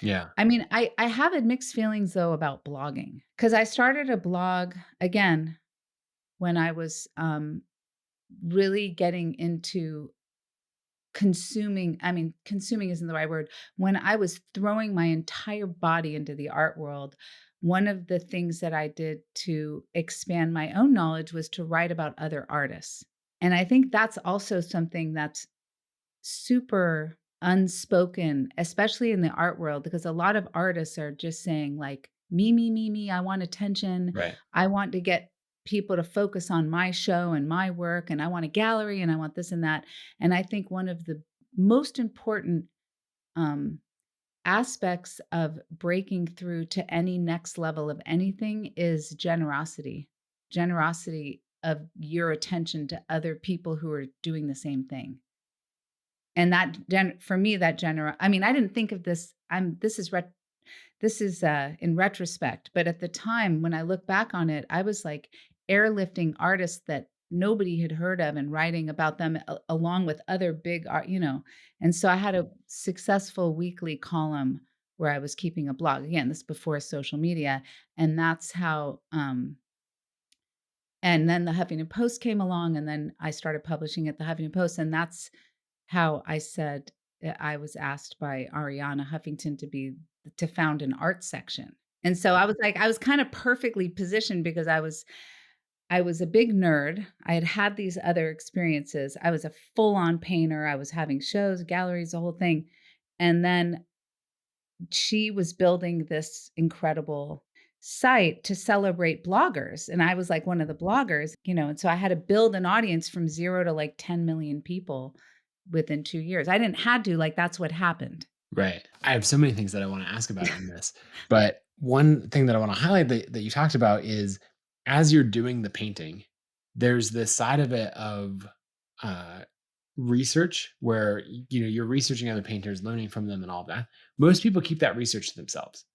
Yeah. I mean, I have had mixed feelings though about blogging because I started a blog again when I was really getting into consuming isn't the right word. When I was throwing my entire body into the art world, one of the things that I did to expand my own knowledge was to write about other artists. And I think that's also something that's super unspoken, especially in the art world, because a lot of artists are just saying, like, me, I want attention. Right. I want to get people to focus on my show and my work, and I want a gallery and I want this and that. And I think one of the most important um, aspects of breaking through to any next level of anything is generosity. Generosity of your attention to other people who are doing the same thing. And for me, I mean, I didn't think of this. This is in retrospect, but at the time when I look back on it, I was like airlifting artists that nobody had heard of and writing about them along with other big art. And so I had a successful weekly column where I was keeping a blog. Again, this before social media, and that's how. And then the Huffington Post came along, and then I started publishing at the Huffington Post, and that's how I said I was asked by Ariana Huffington to found an art section. And so I was like, I was kind of perfectly positioned because I was a big nerd. I had had these other experiences. I was a full-on painter. I was having shows, galleries, the whole thing. And then she was building this incredible site to celebrate bloggers, and I was like one of the bloggers, and so I had to build an audience from 0 to like 10 million people within 2 years. I didn't had to, like, that's what happened. Right. I have so many things that I want to ask about on this. But one thing that I want to highlight that you talked about is as you're doing the painting, there's this side of it of uh, research where you're researching other painters, learning from them, and all of that. Most people keep that research to themselves,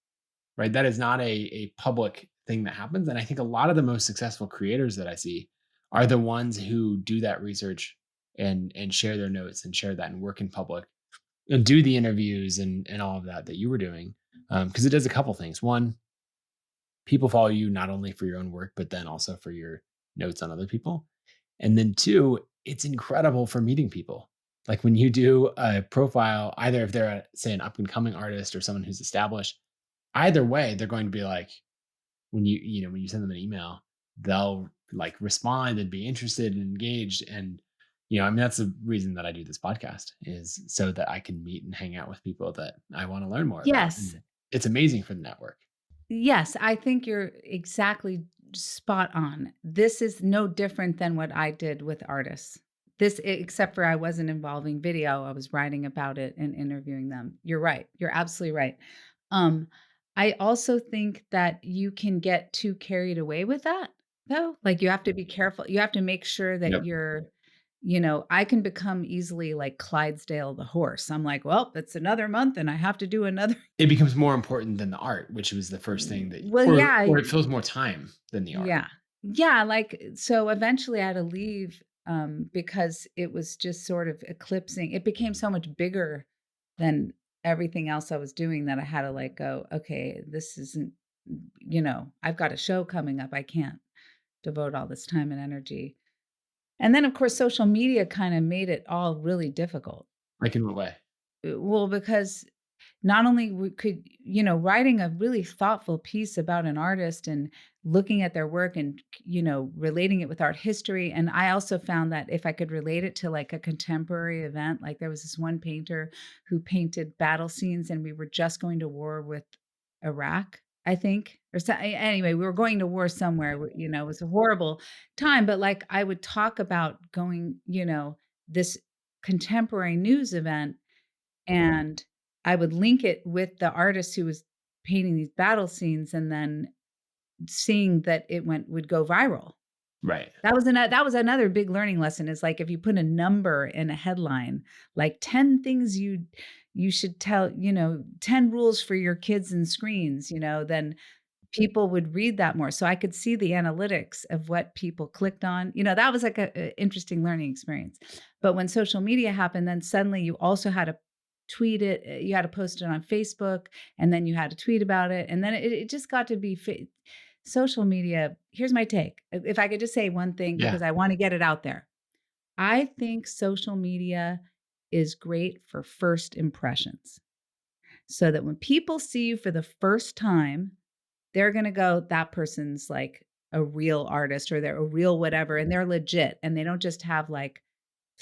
right? That is not a public thing that happens. And I think a lot of the most successful creators that I see are the ones who do that research and share their notes and share that and work in public and do the interviews and all of that you were doing. Because it does a couple things. One, people follow you not only for your own work, but then also for your notes on other people. And then two, it's incredible for meeting people. Like when you do a profile, either if they're say an up and coming artist or someone who's established, either way, they're going to be like, when you send them an email, they'll like respond and be interested and engaged. And I mean, that's the reason that I do this podcast is so that I can meet and hang out with people that I want to learn more about. Yes. And it's amazing for the network. Yes, I think you're exactly spot on. This is no different than what I did with artists. Except for I wasn't involving video, I was writing about it and interviewing them. You're right. You're absolutely right. Um, I also think that you can get too carried away with that, though. Like, you have to be careful. You have to make sure that Yep. I can become easily like Clydesdale the horse. I'm like, well, it's another month and I have to do another. It becomes more important than the art, which was the first thing that Well, yeah, or it fills more time than the art. yeah. Yeah, like, so eventually I had to leave, because it was just sort of eclipsing it became so much bigger than everything else I was doing that I had to, like, go, "Okay, this isn't" "I've got a show coming up, I can't devote all this time and energy." And then, of course, social media kinda made it all really difficult. Like, in what way? Well, because not only could writing a really thoughtful piece about an artist and looking at their work and relating it with art history, and I also found that if I could relate it to like a contemporary event, like there was this one painter who painted battle scenes and we were just going to war with Iraq, I think, or so, anyway, we were going to war somewhere, it was a horrible time, but like I would talk about going, this contemporary news event, and I would link it with the artist who was painting these battle scenes and then seeing that it would go viral. Right. That was another big learning lesson is, like, if you put a number in a headline, like 10 things you should tell 10 rules for your kids and screens, then people would read that more. So I could see the analytics of what people clicked on. That was like a interesting learning experience. But when social media happened, then suddenly you also had to tweet it, you had to post it on Facebook, and then you had to tweet about it. And then it just got to be social media. Here's my take. If I could just say one thing, Yeah. because I want to get it out there. I think social media is great for first impressions. So that when people see you for the first time, they're gonna go, "That person's, like, a real artist, or they're a real whatever, and they're legit, and they don't just have, like,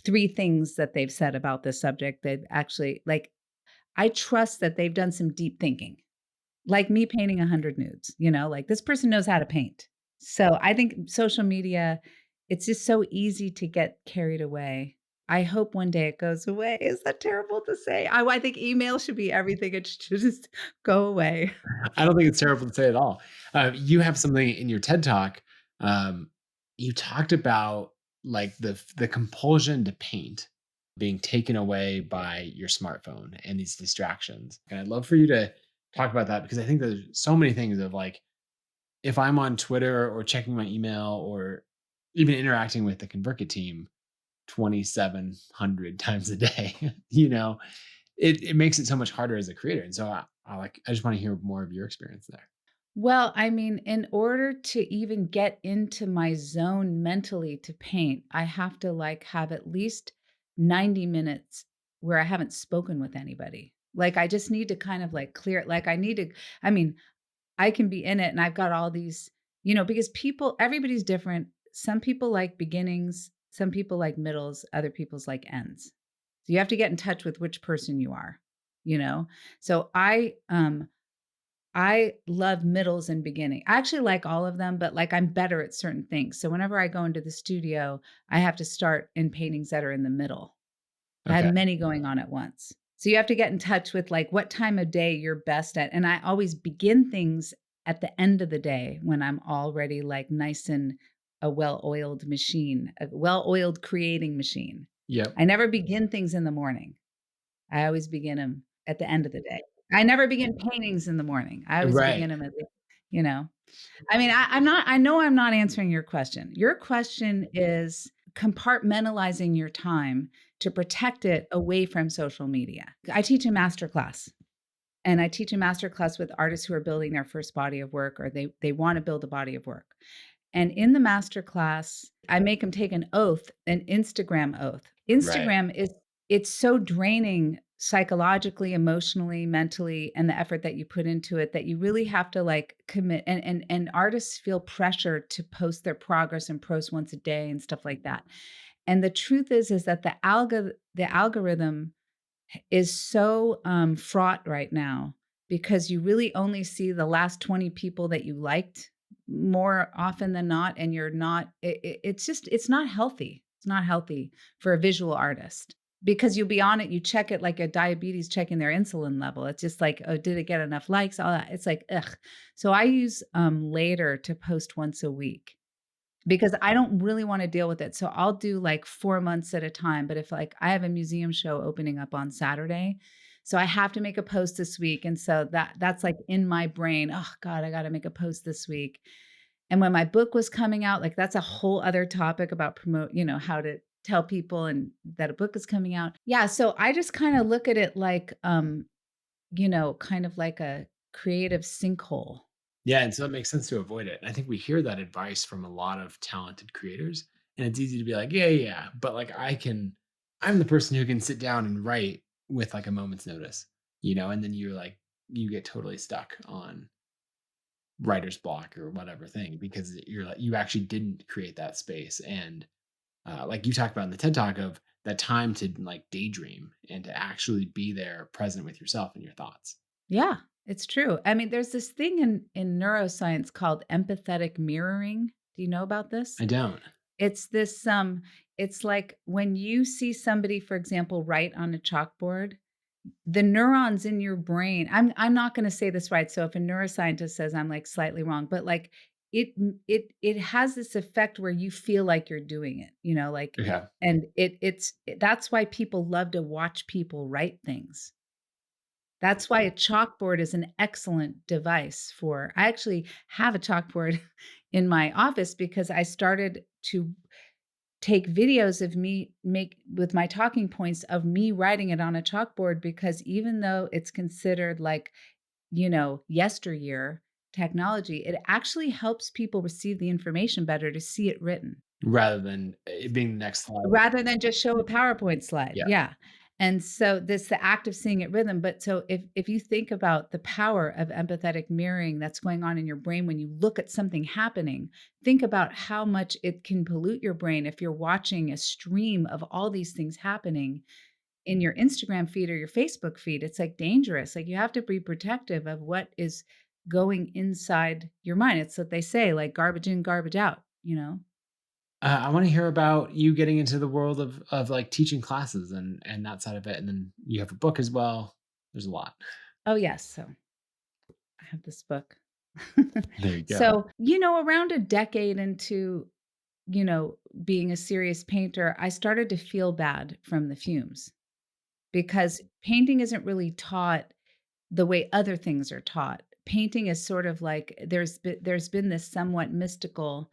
3 things that they've said about this subject. They've actually" like, I trust that they've done some deep thinking, like me painting 100 nudes, like, this person knows how to paint. So, I think social media, it's just so easy to get carried away. I hope one day it goes away. Is that terrible to say? I think email should be everything. It should just go away. I don't think it's terrible to say at all. You have something in your TED Talk, um, you talked about, like, the compulsion to paint being taken away by your smartphone and these distractions, and I'd love for you to talk about that because I think there's so many things of, like, if I'm on Twitter or checking my email or even interacting with the ConvertKit team 2,700 times a day, you know, it makes it so much harder as a creator, and so I just wanna hear more of your experience there. Well, I mean, in order to even get into my zone mentally to paint, I have to like have at least 90 minutes where I haven't spoken with anybody. Like I just need to kind of like clear it. Like I need to, I mean, I can be in it and I've got all these, because everybody's different. Some people like beginnings, some people like middles, other people's like ends. So you have to get in touch with which person you are, you know? So I love middles and beginning. I actually like all of them, but like I'm better at certain things. So whenever I go into the studio, I have to start in paintings that are in the middle. I have Okay. many going on at once. So you have to get in touch with like what time of day you're best at. And I always begin things at the end of the day when I'm already like nice and a well-oiled machine, a well-oiled creating machine. Yep. I never begin things in the morning. I always begin them at the end of the day. I never begin paintings in the morning. I always Right. begin them at the you know? I mean, I know I'm not answering your question. Your question is compartmentalizing your time to protect it away from social media. I teach a master class, and I teach a master class with artists who are building their first body of work, or they wanna build a body of work. And in the master class, I make them take an oath, an Instagram oath. Right. Instagram is it's so draining psychologically, emotionally, mentally, and the effort that you put into it that you really have to like commit, and artists feel pressure to post their progress and post once a day and stuff like that. And the truth is that the algorithm is so, fraught right now because you really only see the last 20 people that you liked more often than not, and you're not it's not healthy. It's not healthy for a visual artist because you'll be on it, you check it like a diabetes checking their insulin level. It's just like, "Oh, did it get enough likes?" All that. It's like, ugh. So I use, Later to post once a week. because I don't really wanna deal with it. So I'll do, like, 4 months at a time, but if, like, I have a museum show opening up on Saturday, so I have to make a post this week, and so that's, like, in my brain, "Oh god, I gotta make a post this week." And when my book was coming out, like, that's a whole other topic about how to tell people and that a book is coming out. Yeah, so I just kinda look at it like, kind of like a creative sinkhole. Yeah, and so it makes sense to avoid it. And I think we hear that advice from a lot of talented creators, and it's easy to be like, "Yeah, yeah, yeah," but, like, I'm the person who can sit down and write with, like, a moment's notice, and then you get totally stuck on writer's block or whatever thing because you actually didn't create that space, and, like you talked about in the TED Talk of that time to, like, daydream and to actually be there present with yourself and your thoughts. Yeah, it's true. I mean, there's this thing in neuroscience called empathetic mirroring. Do you know about this? I don't. It's this, it's like when you see somebody, for example, write on a chalkboard, the neurons in your brain I'm not gonna say this right, so if a neuroscientist says I'm, like, slightly wrong, but, like, it has this effect where you feel like you're doing it, like, Okay. and that's why people love to watch people write things. That's why a chalkboard is an excellent device for I actually have a chalkboard in my office because I started to take videos of me make with my talking points of me writing it on a chalkboard because even though it's considered like, yesteryear technology, it actually helps people receive the information better to see it written. Rather than it being the next slide. Rather than just show a PowerPoint slide, Yeah. yeah. And so this the act of seeing it rhythm, but so if you think about the power of empathetic mirroring that's going on in your brain when you look at something happening, think about how much it can pollute your brain if you're watching a stream of all these things happening in your Instagram feed or your Facebook feed. It's, like, dangerous, like, you have to be protective of what is going inside your mind. It's what they say, like, garbage in, garbage out, you know? I wanna hear about you getting into the world of, like, teaching classes and that side of it, and then you have a book as well. There's a lot. Oh, yes, so I have this book. There you go. So, around a decade into, being a serious painter, I started to feel bad from the fumes because painting isn't really taught the way other things are taught. Painting is sort of like there's been this somewhat mystical,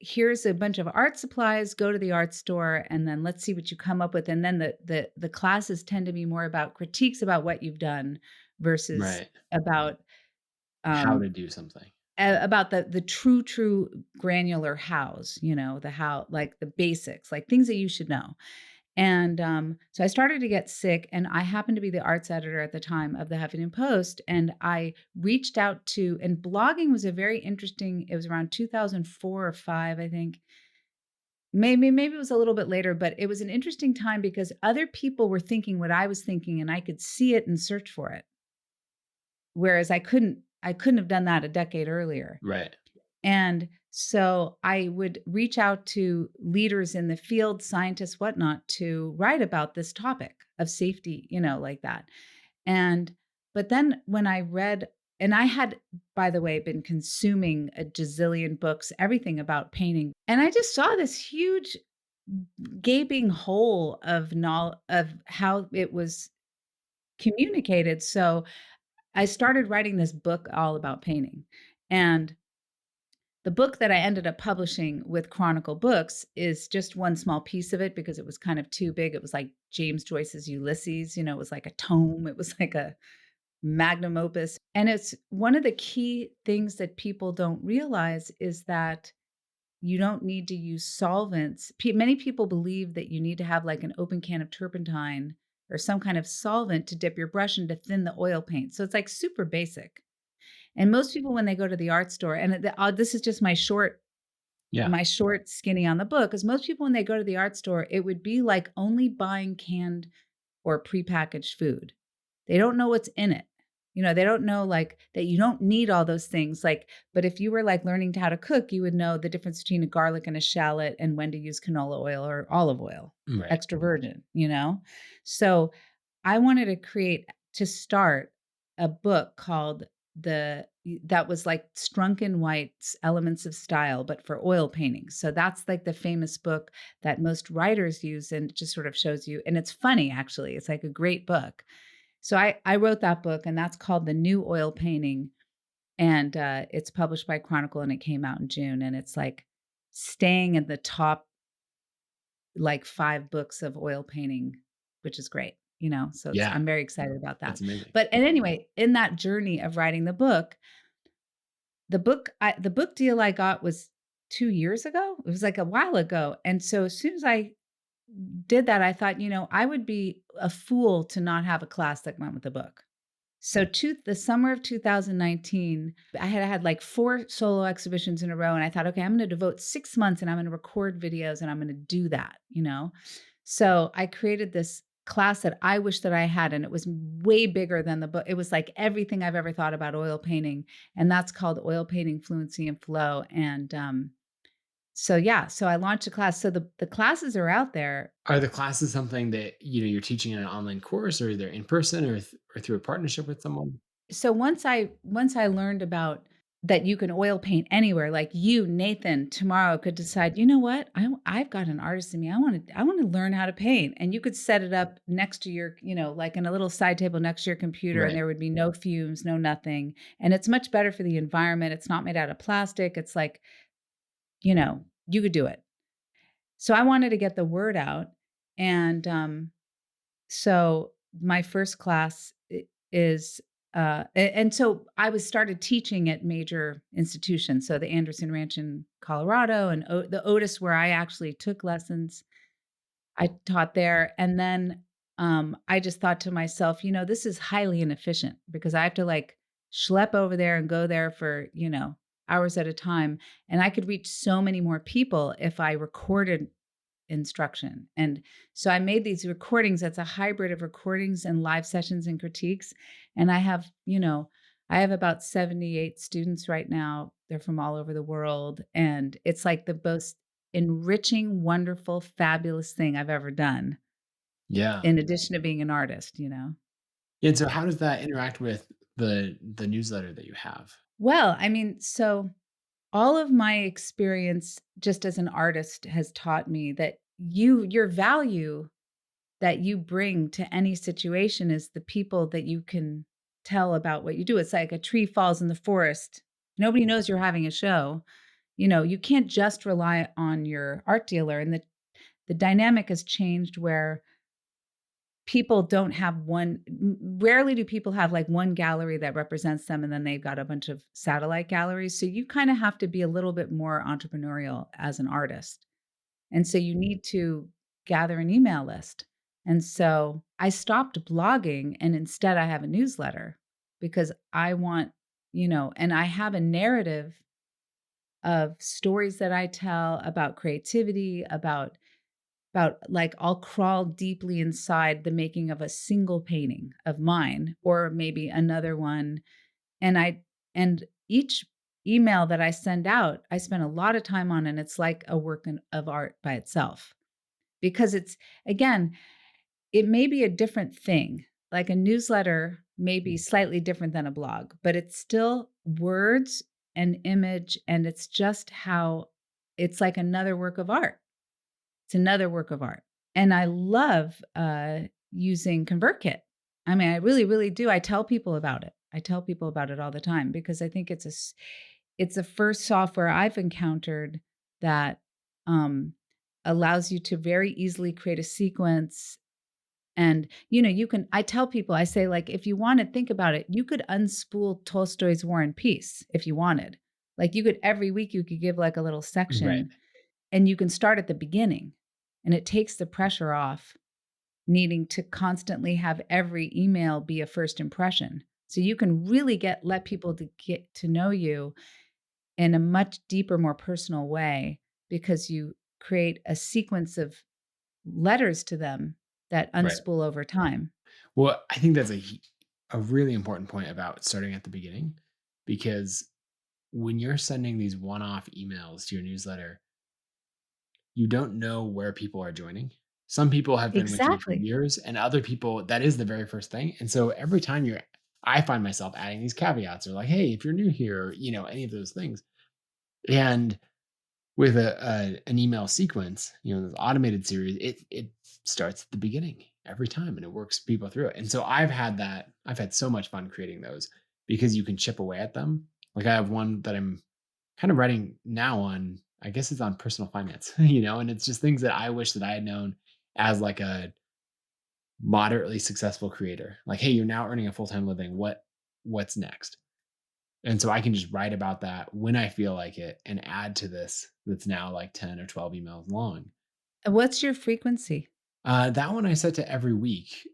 here's a bunch of art supplies, go to the art store and then let's see what you come up with. And then the classes tend to be more about critiques about what you've done versus Right. about How um to do something. about the true granular hows, the how like the basics, like things that you should know. And, so I started to get sick, and I happened to be the arts editor at the time of the Huffington Post, and I reached out to and blogging was a very interesting it was around 2004 or 5, I think. Maybe it was a little bit later, but it was an interesting time because other people were thinking what I was thinking, and I could see it and search for it, whereas I couldn't have done that a decade earlier. Right. And so I would reach out to leaders in the field, scientists, whatnot, to write about this topic of safety, like that. And but then when I read, and I had, by the way, been consuming a gazillion books, everything about painting. And I just saw this huge gaping hole of how it was communicated. So I started writing this book all about painting. And the book that I ended up publishing with Chronicle Books is just one small piece of it because it was kind of too big. It was like James Joyce's Ulysses, it was like a tome, it was like a magnum opus. And it's one of the key things that people don't realize is that you don't need to use solvents. Many people believe that you need to have like an open can of turpentine or some kind of solvent to dip your brush in to thin the oil paint. So it's like super basic. And most people, when they go to the art store, and this is just Yeah. my short skinny on the book, is most people when they go to the art store, it would be like only buying canned or prepackaged food. They don't know what's in it. They don't know like that you don't need all those things. Like, but if you were like learning how to cook, you would know the difference between a garlic and a shallot and when to use canola oil or olive oil, Right. extra virgin. So I wanted to start a book called the that was like Strunken White's Elements of Style, but for oil paintings. So that's like the famous book that most writers use, and it just sort of shows you, and it's funny actually. It's like a great book. So I wrote that book, and that's called The New Oil Painting, and it's published by Chronicle, and it came out in June, and it's like staying in the top like 5 books of oil painting, which is great, you know. So it's Yeah, I'm very excited about that. that's amazing. But and anyway, in that journey of writing the book deal I got was 2 years ago? It was, like, a while ago, and so as soon as I did that, I thought, I would be a fool to not have a class that went with the book. So the summer of 2019, I had, like, 4 solo exhibitions in a row, and I thought, "Okay, I'm gonna devote 6 months, and I'm gonna record videos, and I'm gonna do that," you know? So, I created this class that I wish that I had, and it was way bigger than the book. It was, like, everything I've ever thought about oil painting, and that's called Oil Painting Fluency and Flow, and, so, yeah, so I launched a class. So the classes are out there. Are the classes something that, you're teaching in an online course, or they're in person, or through a partnership with someone? So once I learned about that you can oil paint anywhere, like you, Nathan, tomorrow could decide, you know what? I've got an artist in me. I want to learn how to paint. And you could set it up next to your, like in a little side table next to your computer, and Right. there would be no fumes, no nothing. And it's much better for the environment. It's not made out of plastic. It's like, you could do it. So I wanted to get the word out. And so my first class is and so I was started teaching at major institutions. So the Anderson Ranch in Colorado, and the Otis where I actually took lessons. I taught there, and then I just thought to myself, this is highly inefficient because I have to like schlep over there and go there for hours at a time, and I could reach so many more people if I recorded instruction. And so I made these recordings. That's a hybrid of recordings and live sessions and critiques. And I have about 78 students right now. They're from all over the world. And it's like the most enriching, wonderful, fabulous thing I've ever done, Yeah. in addition to being an artist. And so how does that interact with the newsletter that you have? Well, I mean, so all of my experience just as an artist has taught me that your value that you bring to any situation is the people that you can tell about what you do. It's like a tree falls in the forest. Nobody knows you're having a show. You can't just rely on your art dealer. And the dynamic has changed where people don't have rarely do people have like one gallery that represents them, and then they've got a bunch of satellite galleries. So you kind of have to be a little bit more entrepreneurial as an artist. And so you need to gather an email list. And so I stopped blogging, and instead I have a newsletter because I want, and I have a narrative of stories that I tell about creativity, about like I'll crawl deeply inside the making of a single painting of mine or maybe another one. And each email that I send out, I spend a lot of time on, and it's like a work of art by itself. Because it's again, it may be a different thing. Like a newsletter may be slightly different than a blog, but it's still words and image, and it's just how it's like another work of art. It's another work of art. And I love using ConvertKit. I mean, I really, really do. I tell people about it. I tell people about it all the time because I think it's the first software I've encountered that um, allows you to very easily create a sequence. And you can. I tell people, I say, like, if you want to think about it, you could unspool Tolstoy's War and Peace if you wanted. Like, you could every week you could give like a little Right. section, and you can start at the beginning, and it takes the pressure off needing to constantly have every email be a first impression. So you can really let people to get to know you in a much deeper, more personal way because you create a sequence of letters to them that Right. unspool over time. Well, I think that's a really important point about starting at the beginning, because when you're sending these one-off emails to your newsletter, you don't know where people are joining. Some people have been with you for Exactly. years, and other people, that is the very first thing. And so every time you're I find myself adding these caveats or like, hey, if you're new here, any of those things. And with an email sequence, this automated series, it starts at the beginning every time and it works people through it. And so I've had so much fun creating those because you can chip away at them. Like I have one that I'm kind of writing now on, I guess it's on personal finance, and it's just things that I wish that I had known as like a moderately successful creator. Like, hey, you're now earning a full-time living. What's next? And so I can just write about that when I feel like it and add to this that's now like 10 or 12 emails long. What's your frequency? That one I set to every week.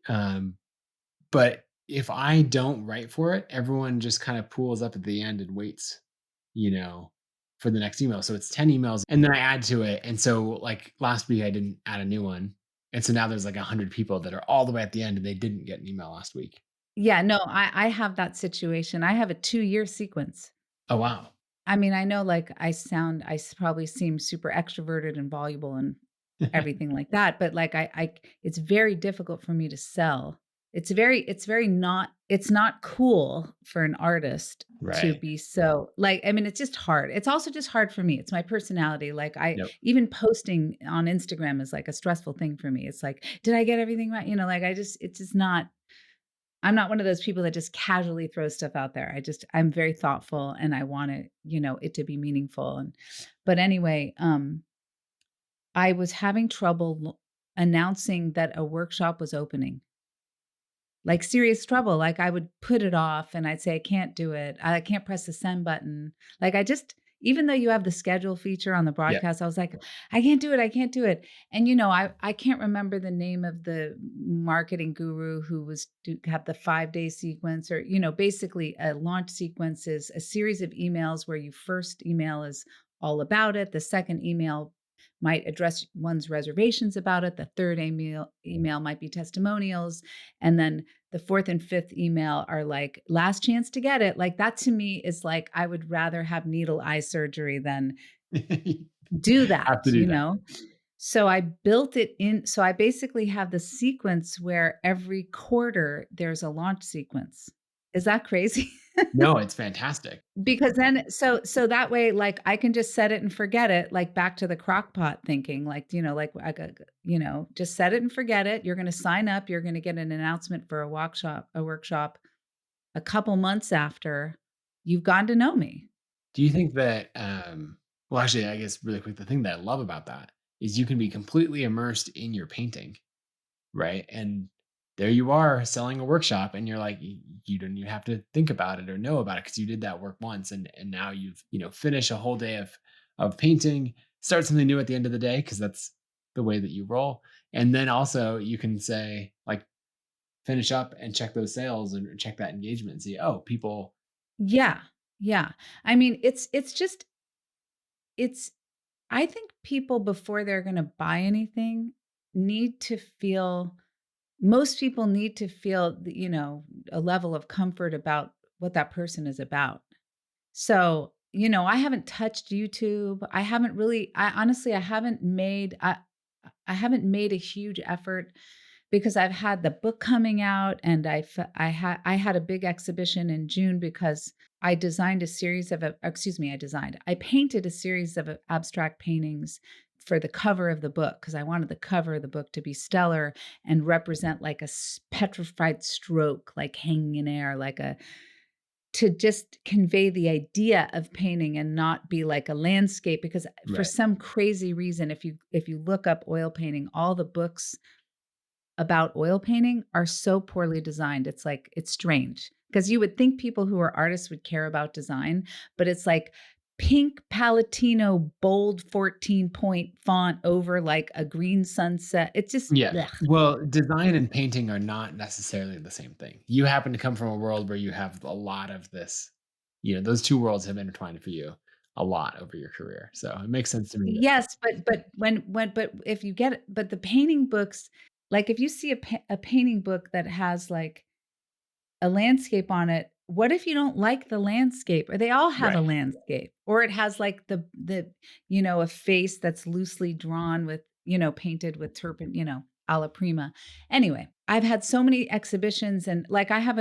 But if I don't write for it, everyone just kind of pools up at the end and waits, you know, for the next email. So it's 10 emails and then I add to it. And so like last week I didn't add a new one. And so now there's like 100 people that are all the way at the end and they didn't get an email last week. Yeah, no, I have that situation. I have a 2-year sequence. Oh, wow. I mean, I know, like, probably seem super extroverted and voluble and everything like that, but, like, it's very difficult for me to sell. It's not cool for an artist to Right. be so like, I mean, it's just hard. It's also just hard for me. It's my personality. Like, Yep. even posting on Instagram is, like, a stressful thing for me. It's like, "Did I get everything right?" Like, it's just not I'm not one of those people that just casually throws stuff out there. I'm very thoughtful and I want it, it to be meaningful. But anyway, I was having trouble announcing that a workshop was opening. Like serious trouble. Like I would put it off and I'd say, I can't do it. I can't press the send button. Like even though you have the schedule feature on the Yep. broadcast, I was like, I can't do it. I can't do it. And I can't remember the name of the marketing guru who have the 5-day sequence or, basically a launch sequence is a series of emails where you first email is all about it. The second email might address one's reservations about it. The third email might be testimonials. And then the fourth and fifth email are like last chance to get it. Like that to me is like I would rather have needle eye surgery than do Have that, to do that. So I built it in. So I basically have the sequence where every quarter there's a launch sequence. Is that crazy? No, it's fantastic. Because then so that way, like, I can just set it and forget it, like, back to the crock pot thinking, like, like, just set it and forget it. You're gonna sign up, you're gonna get an announcement for a workshop a couple months after you've gotten to know me. Do you think that, well, actually, I guess really quick, the thing that I love about that is you can be completely immersed in your painting, right? And there you are selling a workshop, and you're like, you don't even have to think about it or know about it because you did that work once, and now you've finished a whole day of painting, start something new at the end of the day because that's the way that you roll, and then also you can say like finish up and check those sales and check that engagement and see, oh, people, Yeah, yeah. I mean, it's I think people before they're gonna buy anything need to feel most people need to feel, a level of comfort about what that person is about. So, I haven't touched YouTube. I honestly I haven't made a huge effort because I've had the book coming out and I had a big exhibition in June because I designed a series of I painted a series of abstract paintings for the cover of the book because I wanted the cover of the book to be stellar and represent like a petrified stroke like hanging in air like a to just convey the idea of painting and not be like a landscape because for right? some crazy reason if you look up oil painting all the books about oil painting are so poorly designed. It's like it's strange because you would think people who are artists would care about design, but it's like pink Palatino bold 14-point font over like a green sunset. It's just Yeah. ugh. Well, design and painting are not necessarily the same thing. You happen to come from a world where you have a lot of this, those 2 worlds have intertwined for you a lot over your career. So it makes sense to me that Yes, but if you get but the painting books, like if you see a painting book that has like a landscape on it, what if you don't like the landscape? Or they all have a right. landscape, or it has like a face that's loosely drawn with, painted with turpent. alla prima. Anyway, I've had so many exhibitions and like I have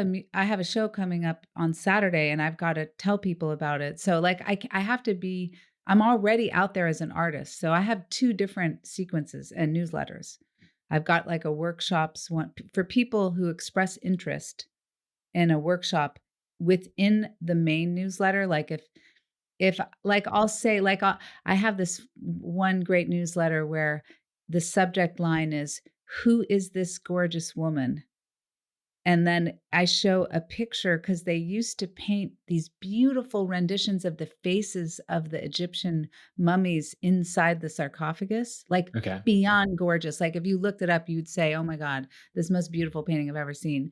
a show coming up on Saturday and I've got to tell people about it. So like I have to be I'm already out there as an artist. So I have two different sequences and newsletters. I've got like a workshops one for people who express interest in a workshop within the main newsletter. Like if like, I'll say, like, I have this one great newsletter where the subject line is, "Who is this gorgeous woman?" And then I show a picture because they used to paint these beautiful renditions of the faces of the Egyptian mummies inside the sarcophagus, like, Okay. beyond gorgeous. Like, if you looked it up, you'd say, "Oh my god, this most beautiful painting I've ever seen."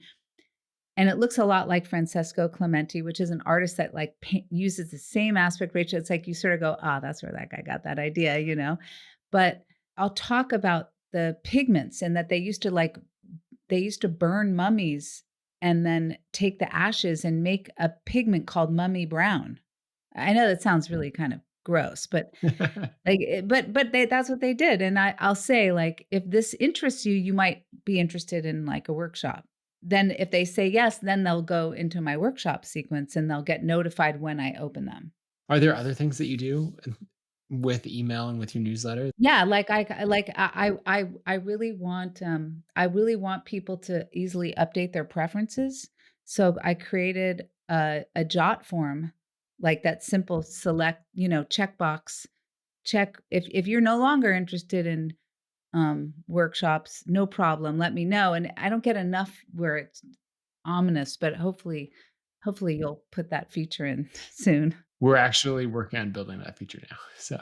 And it looks a lot like Francesco Clementi, which is an artist that, like, uses the same aspect ratio. It's like you sort of go, "Ah, that's where that guy got that idea," you know? But I'll talk about the pigments and that they used to burn mummies and then take the ashes and make a pigment called mummy brown. I know that sounds really kind of gross, but like, but they that's what they did, and I'll say, like, "If this interests you, you might be interested in, like, a workshop." Then if they say yes, then they'll go into my workshop sequence, and they'll get notified when I open them. Are there other things that you do with email and with your newsletter? Yeah, like, I really want people to easily update their preferences, so I created a jot form, like that simple select, checkbox, check if you're no longer interested in workshops, no problem, let me know, and I don't get enough where it's ominous, but hopefully you'll put that feature in soon. We're actually working on building that feature now. So,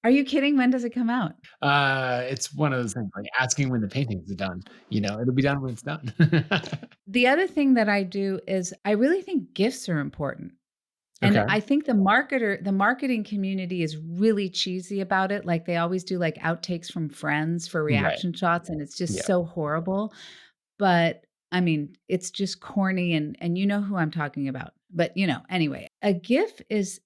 Are you kidding? When does it come out? it's one of those things like asking when the paintings are done, it'll be done when it's done. The other thing that I do is I really think gifts are important. And Okay. I think the marketing community is really cheesy about it, like, they always do, like, outtakes from Friends for Right. reaction shots, and it's just Yeah. so horrible, but, I mean, it's just corny and you know who I'm talking about, but, anyway, a GIF is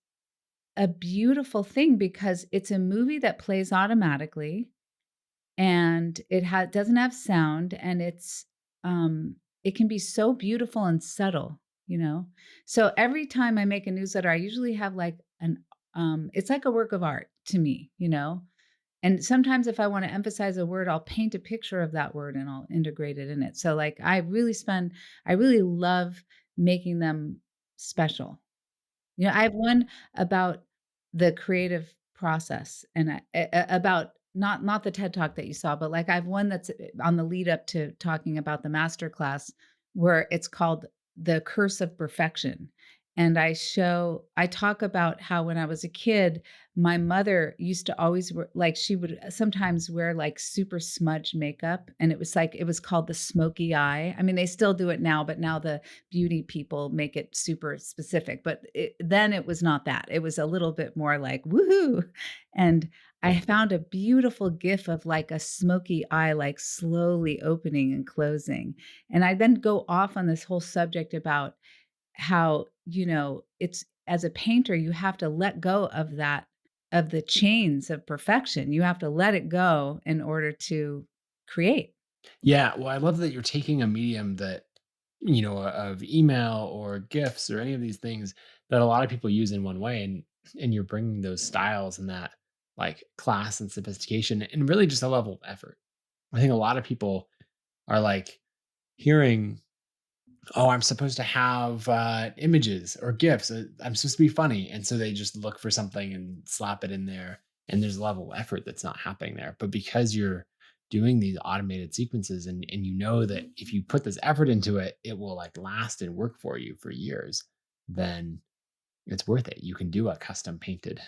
a beautiful thing because it's a movie that plays automatically, and doesn't have sound, and it can be so beautiful and subtle, you know? So every time I make a newsletter, I usually have like it's like a work of art to me, you know? And sometimes if I want to emphasize a word, I'll paint a picture of that word and I'll integrate it in it. So like I really love making them special. I have one about the creative process and about not the TED Talk that you saw, but, like, I have one that's, on the lead up to talking about the master class where it's called The Curse of Perfection, and I talk about how when I was a kid, my mother used to always she would sometimes wear, like, super smudged makeup, and it was called the smoky eye. I mean, they still do it now, but now the beauty people make it super specific, but then it was not that. It was a little bit more like, "Woohoo." And I found a beautiful gif of, like, a smoky eye, like, slowly opening and closing. And I then go off on this whole subject about how, it's as a painter, you have to let go of of the chains of perfection. You have to let it go in order to create. Yeah, well, I love that you're taking a medium that, of email or gifts or any of these things that a lot of people use in one way, and you're bringing those styles and that like class and sophistication and really just a level of effort. I think a lot of people are like hearing, "Oh, I'm supposed to have images or gifs. I'm supposed to be funny," and so they just look for something and slap it in there, and there's a level of effort that's not happening there. But because you're doing these automated sequences, and you know that if you put this effort into it, it will like last and work for you for years, then it's worth it. You can do a custom painted,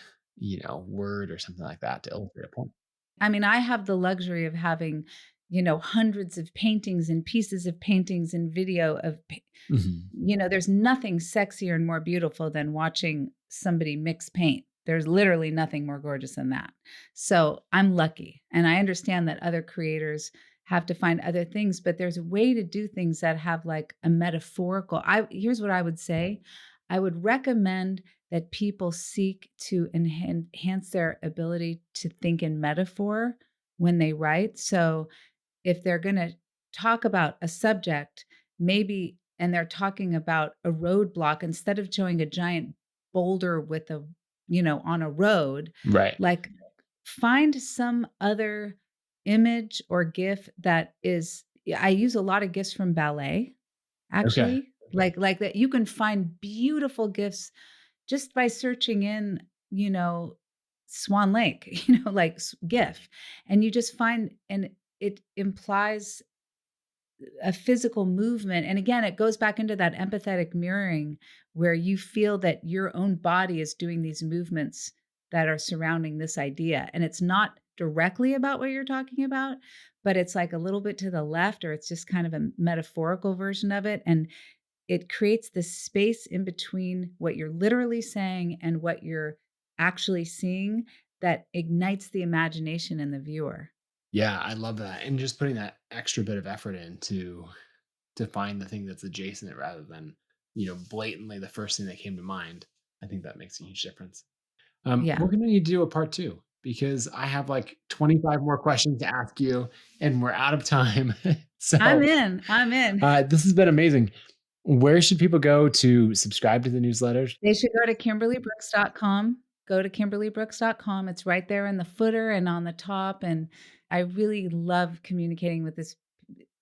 word or something like that to illustrate a point. I mean, I have the luxury of having, hundreds of paintings and pieces of paintings and video of Mhm. there's nothing sexier and more beautiful than watching somebody mix paint. There's literally nothing more gorgeous than that. So, I'm lucky, and I understand that other creators have to find other things, but there's a way to do things that have, like, a metaphorical I here's what I would say. I would recommend that people seek to enhance their ability to think in metaphor when they write. So, if they're going to talk about a subject, maybe, and they're talking about a roadblock, instead of showing a giant boulder with a, on a road, Right. like find some other image or GIF that is, yeah, I use a lot of GIFs from ballet, Okay. actually. Like that you can find beautiful GIFs just by searching in, Swan Lake, like GIF, and you just find, and it implies a physical movement. And again, it goes back into that empathetic mirroring where you feel that your own body is doing these movements that are surrounding this idea. And it's not directly about what you're talking about, but it's like a little bit to the left, or it's just kind of a metaphorical version of it. And it creates this space in between what you're literally saying and what you're actually seeing that ignites the imagination in the viewer. Yeah, I love that. And just putting that extra bit of effort in to find the thing that's adjacent rather than, blatantly the first thing that came to mind. I think that makes a huge difference. Yeah. We're gonna need to do a part 2 because I have like 25 more questions to ask you and we're out of time. I'm So in. I'm in. this has been amazing. Where should people go to subscribe to the newsletters? They should go to kimberlybrooks.com. Go to kimberlybrooks.com. It's right there in the footer and on the top, and I really love communicating with this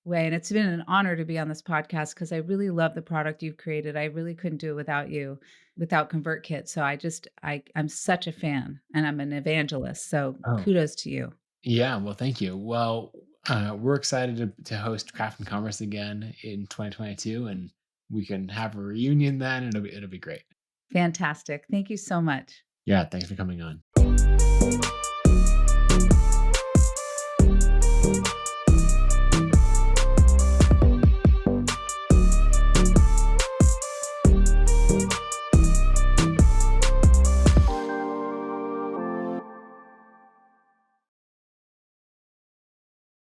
way, and it's been an honor to be on this podcast because I really love the product you've created. I really couldn't do it without you, without ConvertKit. So I'm such a fan, and I'm an evangelist, so Oh, kudos to you. yeah. Well, thank you. Well, we're excited to host Craft and Commerce again in 2022, and we can have a reunion then. It'll be great. Fantastic. Thank you so much. Yeah. Thanks for coming on.